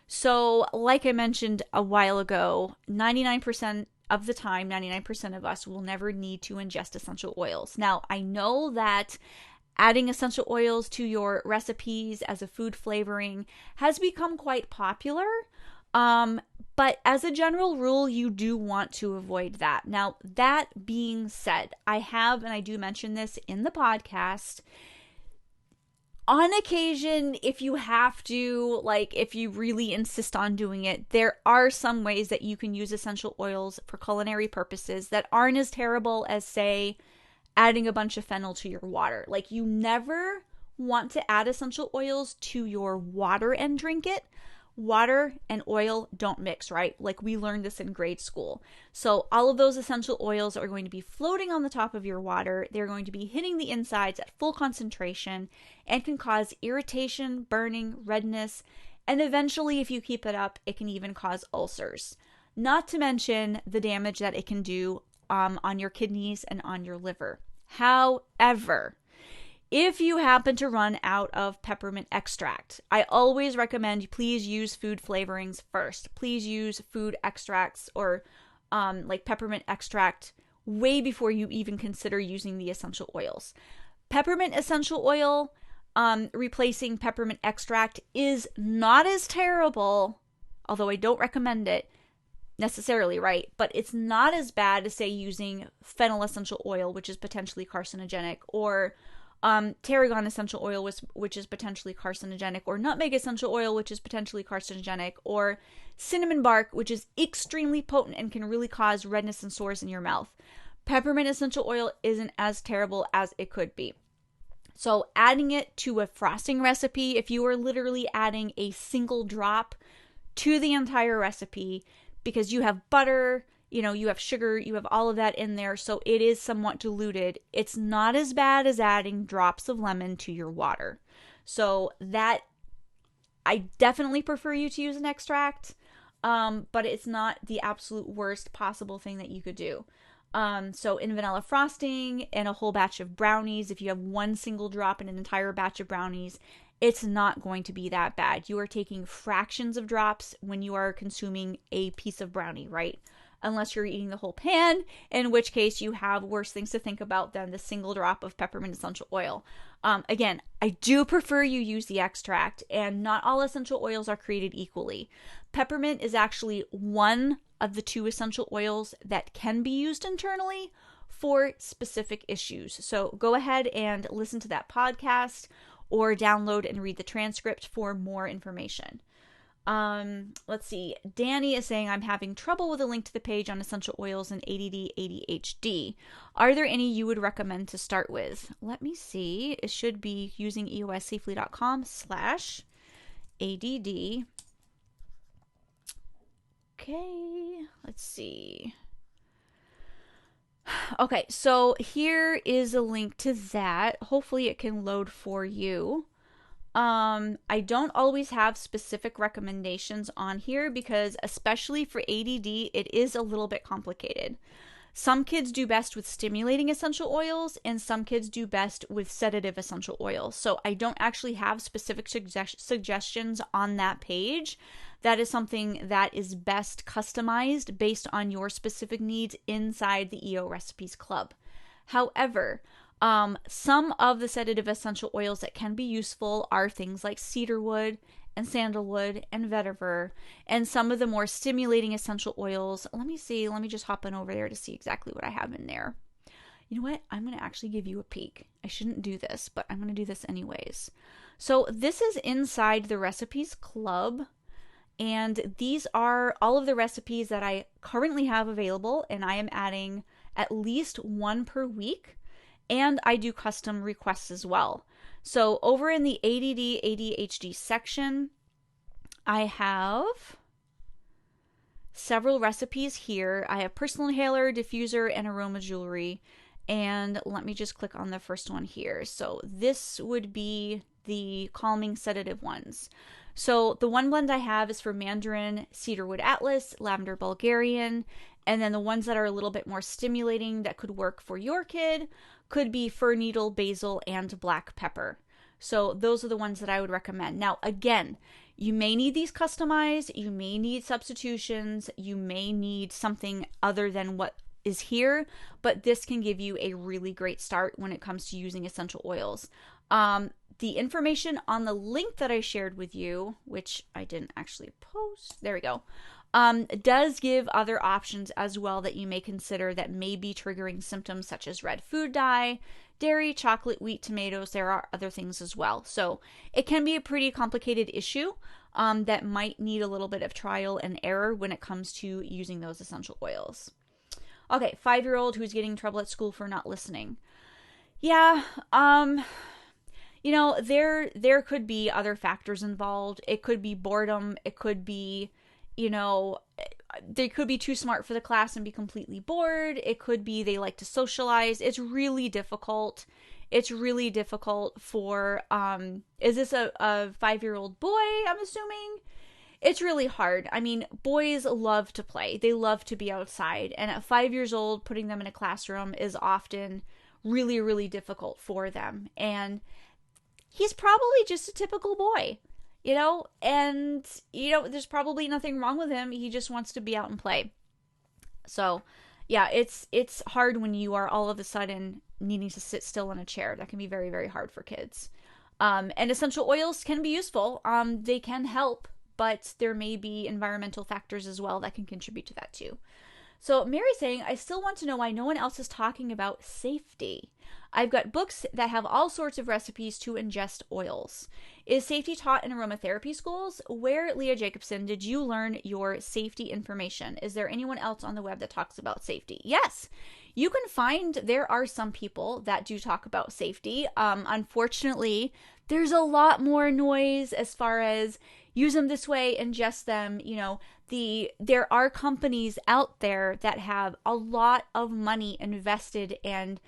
So like I mentioned a while ago, 99% of the time, 99% of us will never need to ingest essential oils. Now, I know that adding essential oils to your recipes as a food flavoring has become quite popular. But as a general rule, you do want to avoid that. Now, that being said, I have, and I do mention this in the podcast, on occasion, if you have to, like if you really insist on doing it, there are some ways that you can use essential oils for culinary purposes that aren't as terrible as, say, adding a bunch of fennel to your water. Like, you never want to add essential oils to your water and drink it. Water and oil don't mix, right? Like, we learned this in grade school. So all of those essential oils are going to be floating on the top of your water. They're going to be hitting the insides at full concentration and can cause irritation, burning, redness, and eventually, if you keep it up, it can even cause ulcers. Not to mention the damage that it can do on your kidneys and on your liver. However, if you happen to run out of peppermint extract, I always recommend please use food flavorings first. Please use food extracts or like peppermint extract way before you even consider using the essential oils. Peppermint essential oil replacing peppermint extract is not as terrible, although I don't recommend it necessarily, right? But it's not as bad as, say, using fennel essential oil, which is potentially carcinogenic, or tarragon essential oil, which is potentially carcinogenic, or nutmeg essential oil, which is potentially carcinogenic, or cinnamon bark, which is extremely potent and can really cause redness and sores in your mouth. Peppermint essential oil isn't as terrible as it could be. So adding it to a frosting recipe, if you are literally adding a single drop to the entire recipe, because you have butter, you have sugar, you have all of that in there, so it is somewhat diluted. It's not as bad as adding drops of lemon to your water. So that, I definitely prefer you to use an extract, but it's not the absolute worst possible thing that you could do. So in vanilla frosting and a whole batch of brownies, if you have one single drop in an entire batch of brownies, it's not going to be that bad. You are taking fractions of drops when you are consuming a piece of brownie, right? Unless you're eating the whole pan, in which case you have worse things to think about than the single drop of peppermint essential oil. Again, I do prefer you use the extract, and not all essential oils are created equally. Peppermint is actually one of the 2 essential oils that can be used internally for specific issues. So go ahead and listen to that podcast or download and read the transcript for more information. Let's see. Danny is saying, I'm having trouble with a link to the page on essential oils and ADD, ADHD. Are there any you would recommend to start with? Let me see. It should be using eossafely.com/ADD. Okay, let's see. Okay, so here is a link to that. Hopefully it can load for you. I don't always have specific recommendations on here because, especially for ADD, it is a little bit complicated. Some kids do best with stimulating essential oils, and some kids do best with sedative essential oils. So I don't actually have specific suggestions on that page. That is something that is best customized based on your specific needs inside the EO Recipes Club. However, some of the sedative essential oils that can be useful are things like cedarwood and sandalwood and vetiver, and some of the more stimulating essential oils. Let me just hop in over there to see exactly what I have in there. You know what? I'm going to actually give you a peek. I shouldn't do this, but I'm going to do this anyways. So this is inside the Recipes Club, and these are all of the recipes that I currently have available, and I am adding at least one per week, and I do custom requests as well. So over in the ADD ADHD section, I have several recipes here. I have personal inhaler, diffuser, and aroma jewelry. And let me just click on the first one here. So this would be the calming sedative ones. So the one blend I have is for mandarin, cedarwood atlas, lavender Bulgarian, and then the ones that are a little bit more stimulating that could work for your kid could be fir needle, basil, and black pepper. So those are the ones that I would recommend. Now, again, you may need these customized, you may need substitutions, you may need something other than what is here, but this can give you a really great start when it comes to using essential oils. The information on the link that I shared with you, which I didn't actually post, there we go, does give other options as well that you may consider that may be triggering symptoms such as red food dye, dairy, chocolate, wheat, tomatoes. There are other things as well. So it can be a pretty complicated issue that might need a little bit of trial and error when it comes to using those essential oils. Okay, 5-year-old who's getting in trouble at school for not listening. Yeah, you know, there could be other factors involved. It could be boredom. It could be, you know, they could be too smart for the class and be completely bored. It could be they like to socialize. It's really difficult. It's really difficult for, is this a 5-year-old boy, I'm assuming? It's really hard. I mean, boys love to play. They love to be outside. And at 5 years old, putting them in a classroom is often really, really difficult for them. And he's probably just a typical boy, you know, and, you know, there's probably nothing wrong with him. He just wants to be out and play. So, yeah, it's hard when you are all of a sudden needing to sit still in a chair. That can be very, very hard for kids. And essential oils can be useful. They can help, but there may be environmental factors as well that can contribute to that too. So Mary's saying, I still want to know why no one else is talking about safety. I've got books that have all sorts of recipes to ingest oils. Is safety taught in aromatherapy schools? Where, Leah Jacobson, did you learn your safety information? Is there anyone else on the web that talks about safety? Yes, you can find there are some people that do talk about safety. Unfortunately, there's a lot more noise as far as use them this way, ingest them, you know, there are companies out there that have a lot of money invested and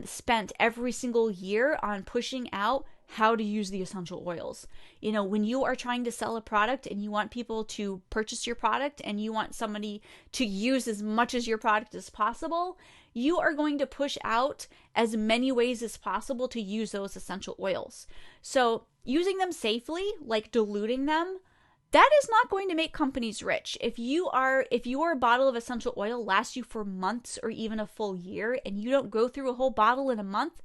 spent every single year on pushing out how to use the essential oils. You know, when you are trying to sell a product and you want people to purchase your product and you want somebody to use as much as your product as possible, you are going to push out as many ways as possible to use those essential oils. So using them safely, like diluting them, that is not going to make companies rich. If your bottle of essential oil lasts you for months or even a full year and you don't go through a whole bottle in a month,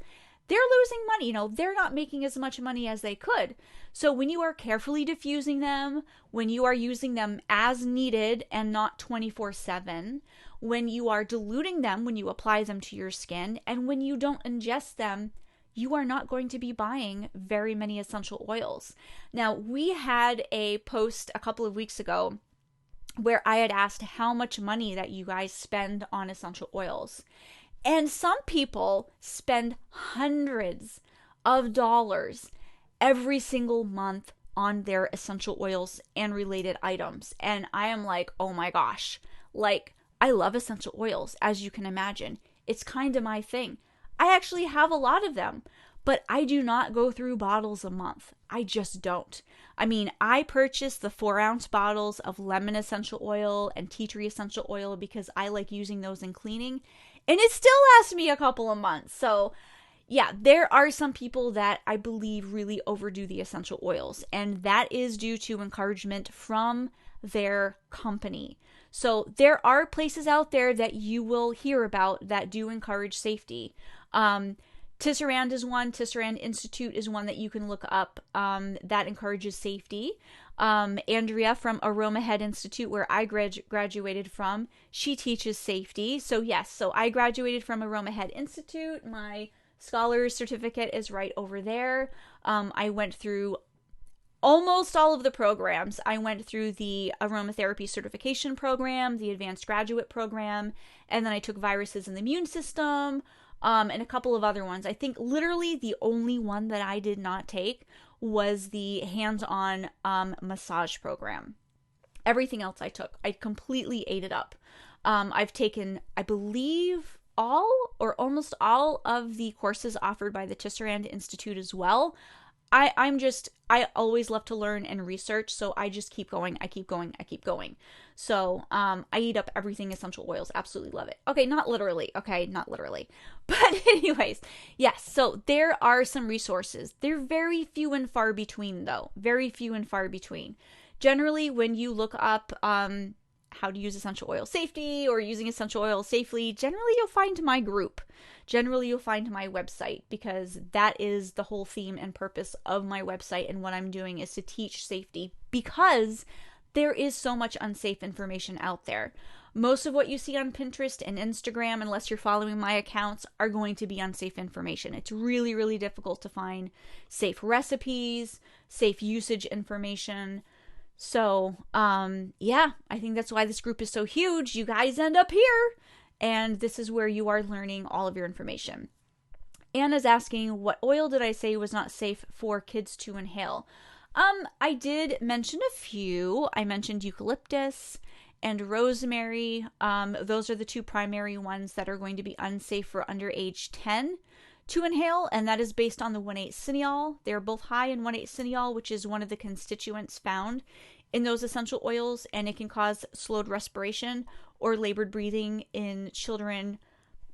they're losing money. You know, they're not making as much money as they could. So when you are carefully diffusing them, when you are using them as needed and not 24/7, when you are diluting them, when you apply them to your skin, and when you don't ingest them, you are not going to be buying very many essential oils. Now, we had a post a couple of weeks ago where I had asked how much money that you guys spend on essential oils. And some people spend hundreds of dollars every single month on their essential oils and related items. And I am like, oh my gosh, like, I love essential oils, as you can imagine. It's kind of my thing. I actually have a lot of them, but I do not go through bottles a month. I just don't. I mean, I purchased the 4-ounce bottles of lemon essential oil and tea tree essential oil because I like using those in cleaning, and it still lasts me a couple of months. So yeah, there are some people that I believe really overdo the essential oils, and that is due to encouragement from their company. So there are places out there that you will hear about that do encourage safety. Tisserand is one. Tisserand Institute is one that you can look up that encourages safety. Andrea from Aroma Head Institute, where I graduated from, she teaches safety. So yes, so I graduated from Aroma Head Institute. My scholar's certificate is right over there. I went through almost all of the programs. I went through the aromatherapy certification program, the advanced graduate program, and then I took viruses in the immune system, and a couple of other ones. I think literally the only one that I did not take was the hands-on massage program. Everything else I took. I completely ate it up. I've taken, I believe, all or almost all of the courses offered by the Tisserand Institute as well. I always love to learn and research, so I just keep going. I keep going. So I eat up everything essential oils. Absolutely love it. Okay, not literally. But anyways, yes, so there are some resources. They're very few and far between, though. Very few and far between. Generally, when you look up how to use essential oil safety or using essential oil safely, generally you'll find my group. Generally you'll find my website, because that is the whole theme and purpose of my website, and what I'm doing is to teach safety, because there is so much unsafe information out there. Most of what you see on Pinterest and Instagram, unless you're following my accounts, are going to be unsafe information. It's really, really difficult to find safe recipes, safe usage information. So, yeah, I think that's why this group is so huge. You guys end up here, and this is where you are learning all of your information. Anna's asking, what oil did I say was not safe for kids to inhale? I did mention a few. I mentioned eucalyptus and rosemary. Those are the two primary ones that are going to be unsafe for under age 10 to inhale, and that is based on the 1,8-cineol. They're both high in 1,8-cineol, which is one of the constituents found in those essential oils, and it can cause slowed respiration or labored breathing in children.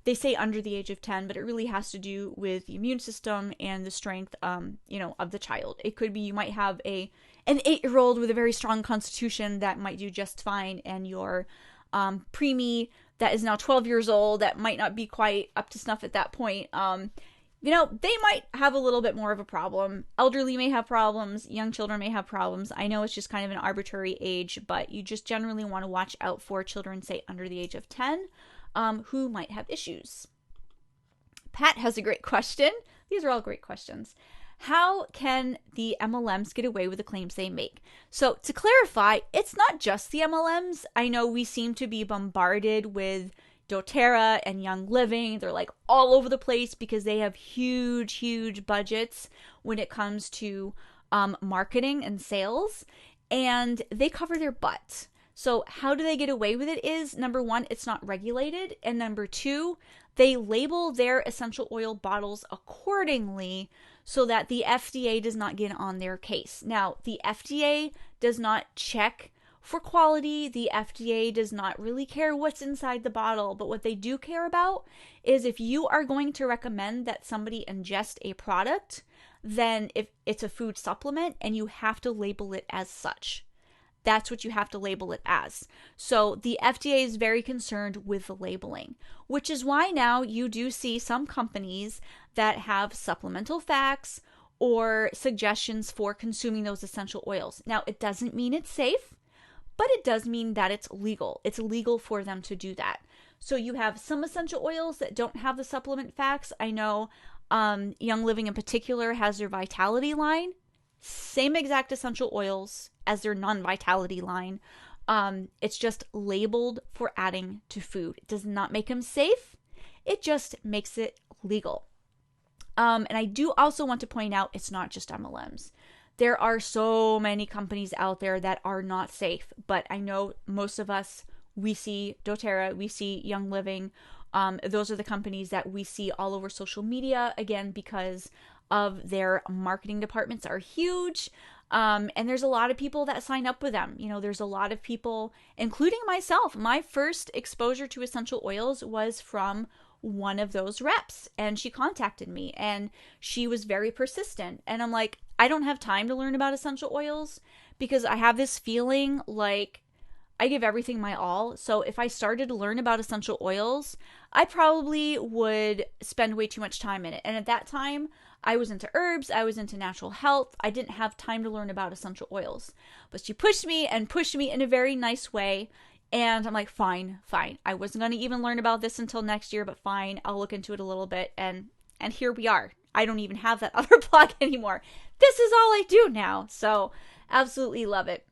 They say under the age of 10, but it really has to do with the immune system and the strength, of the child. It could be you might have an 8-year-old with a very strong constitution that might do just fine, and your preemie that is now 12 years old that might not be quite up to snuff at that point. They might have a little bit more of a problem. Elderly may have problems. Young children may have problems. I know it's just kind of an arbitrary age, but you just generally want to watch out for children, say, under the age of 10, who might have issues. Pat has a great question. These are all great questions. How can the MLMs get away with the claims they make? So to clarify, it's not just the MLMs. I know we seem to be bombarded with doTERRA and Young Living. They're like all over the place because they have huge, huge budgets when it comes to marketing and sales, and they cover their butts. So how do they get away with it is, number one, it's not regulated, and number two, they label their essential oil bottles accordingly so that the FDA does not get on their case. Now, the FDA does not check for quality. The FDA does not really care what's inside the bottle, but what they do care about is if you are going to recommend that somebody ingest a product, then if it's a food supplement, and you have to label it as such. That's what you have to label it as. So the FDA is very concerned with the labeling, which is why now you do see some companies that have supplemental facts or suggestions for consuming those essential oils. Now, it doesn't mean it's safe, but it does mean that it's legal. It's legal for them to do that. So you have some essential oils that don't have the supplement facts. I know Young Living in particular has their Vitality line. Same exact essential oils as their non-vitality line. It's just labeled for adding to food. It does not make them safe. It just makes it legal. And I do also want to point out, it's not just MLMs. There are so many companies out there that are not safe, but I know most of us, we see doTERRA, we see Young Living. Those are the companies that we see all over social media, again, because of their marketing departments are huge. And there's a lot of people that sign up with them. There's a lot of people, including myself. My first exposure to essential oils was from one of those reps, and she contacted me, and she was very persistent. And I'm like, I don't have time to learn about essential oils because I have this feeling like I give everything my all. So if I started to learn about essential oils, I probably would spend way too much time in it. And at that time, I was into herbs, I was into natural health. I didn't have time to learn about essential oils. But she pushed me in a very nice way. And I'm like, fine. I wasn't going to even learn about this until next year, but fine, I'll look into it a little bit. And here we are. I don't even have that other blog anymore. This is all I do now. So absolutely love it.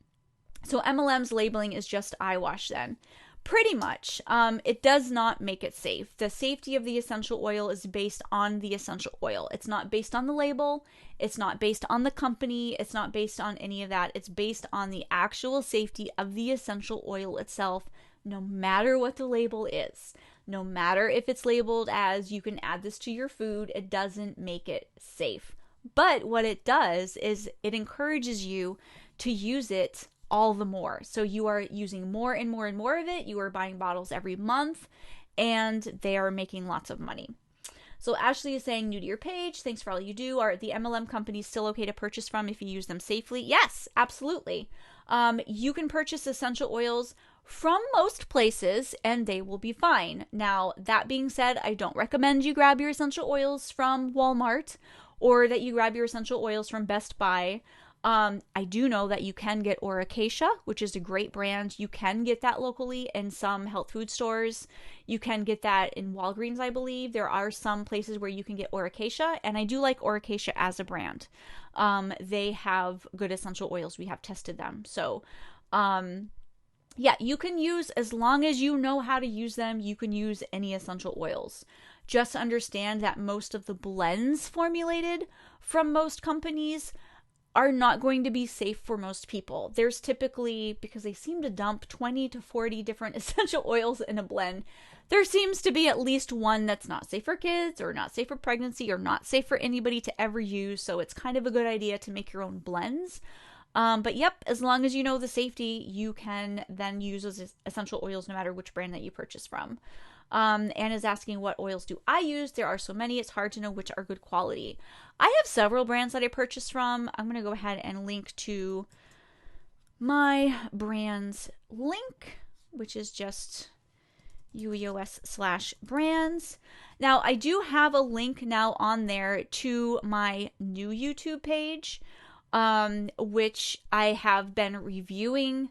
So MLMs labeling is just eyewash then. Pretty much. It does not make it safe. The safety of the essential oil is based on the essential oil. It's not based on the label. It's not based on the company. It's not based on any of that. It's based on the actual safety of the essential oil itself, no matter what the label is. No matter if it's labeled as you can add this to your food, it doesn't make it safe. But what it does is it encourages you to use it all the more. So you are using more and more and more of it. You are buying bottles every month, and they are making lots of money. So Ashley is saying, new to your page, thanks for all you do. Are the MLM companies still okay to purchase from if you use them safely? Yes, absolutely. You can purchase essential oils from most places and they will be fine. Now, that being said, I don't recommend you grab your essential oils from Walmart or that you grab your essential oils from Best Buy. I do know that you can get Oracacia, which is a great brand. You can get that locally in some health food stores. You can get that in Walgreens, I believe. There are some places where you can get Oracacia, and I do like Oracacia as a brand. They have good essential oils. We have tested them. So, yeah, you can use, as long as you know how to use them, you can use any essential oils. Just understand that most of the blends formulated from most companies are not going to be safe for most people. There's typically, because they seem to dump 20 to 40 different essential oils in a blend, there seems to be at least one that's not safe for kids or not safe for pregnancy or not safe for anybody to ever use. So it's kind of a good idea to make your own blends. But yep, as long as you know the safety, you can then use those essential oils no matter which brand that you purchase from. Anna's asking, what oils do I use? There are so many, it's hard to know which are good quality. I have several brands that I purchase from. I'm going to go ahead and link to my brands link, which is just ueos/brands. Now, I do have a link now on there to my new YouTube page, which I have been reviewing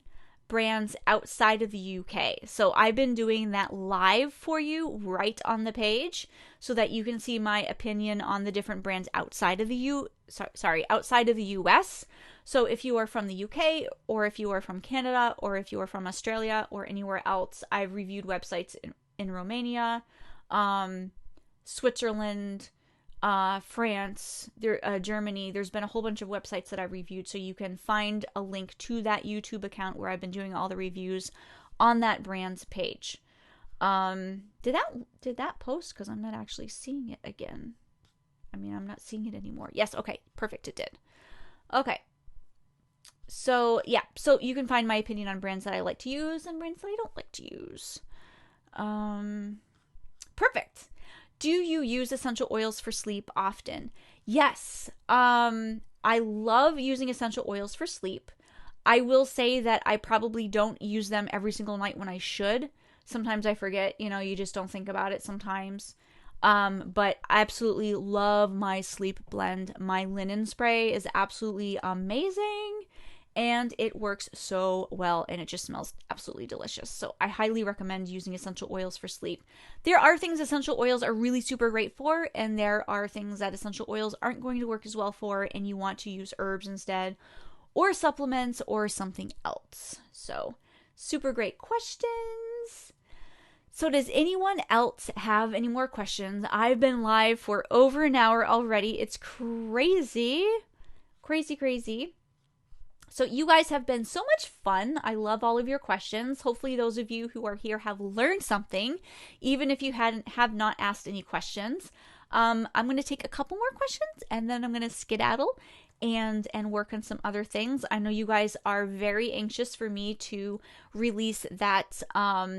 brands outside of the UK. So I've been doing that live for you right on the page so that you can see my opinion on the different brands outside of the outside of the US. So if you are from the UK or if you are from Canada or if you are from Australia or anywhere else, I've reviewed websites in Romania, Switzerland, France, Germany. There's been a whole bunch of websites that I've reviewed, so you can find a link to that YouTube account where I've been doing all the reviews on that brand's page. Did that post? Because I'm not actually seeing it again. I mean, I'm not seeing it anymore. Yes, okay, perfect, it did. Okay. So, yeah, so you can find my opinion on brands that I like to use and brands that I don't like to use. Perfect. Do you use essential oils for sleep often? Yes. I love using essential oils for sleep. I will say that I probably don't use them every single night when I should. Sometimes I forget, you just don't think about it sometimes. But I absolutely love my sleep blend. My linen spray is absolutely amazing. And it works so well, and it just smells absolutely delicious. So I highly recommend using essential oils for sleep. There are things essential oils are really super great for, and there are things that essential oils aren't going to work as well for, and you want to use herbs instead, or supplements, or something else. So, super great questions. So does anyone else have any more questions? I've been live for over an hour already. It's crazy. Crazy. So you guys have been so much fun. I love all of your questions. Hopefully those of you who are here have learned something, even if you have not asked any questions. I'm going to take a couple more questions and then I'm going to skedaddle and work on some other things. I know you guys are very anxious for me to release that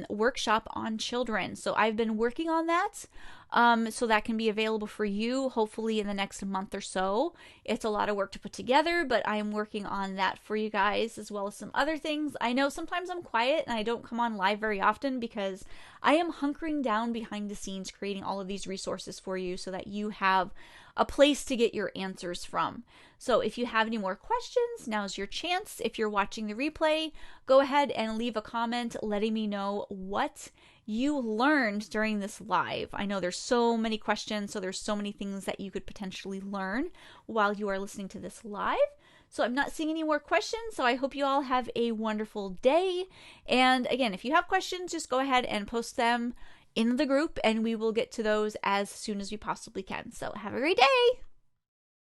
workshop on children. So I've been working on that. So that can be available for you hopefully in the next month or so. It's a lot of work to put together, but I am working on that for you guys as well as some other things. I know sometimes I'm quiet and I don't come on live very often because I am hunkering down behind the scenes creating all of these resources for you so that you have a place to get your answers from. So if you have any more questions, now's your chance. If you're watching the replay, go ahead and leave a comment letting me know what you learned during this live. I know there's so many questions, so there's so many things that you could potentially learn while you are listening to this live. So I'm not seeing any more questions, so I hope you all have a wonderful day. And again, if you have questions, just go ahead and post them in the group and we will get to those as soon as we possibly can. So have a great day.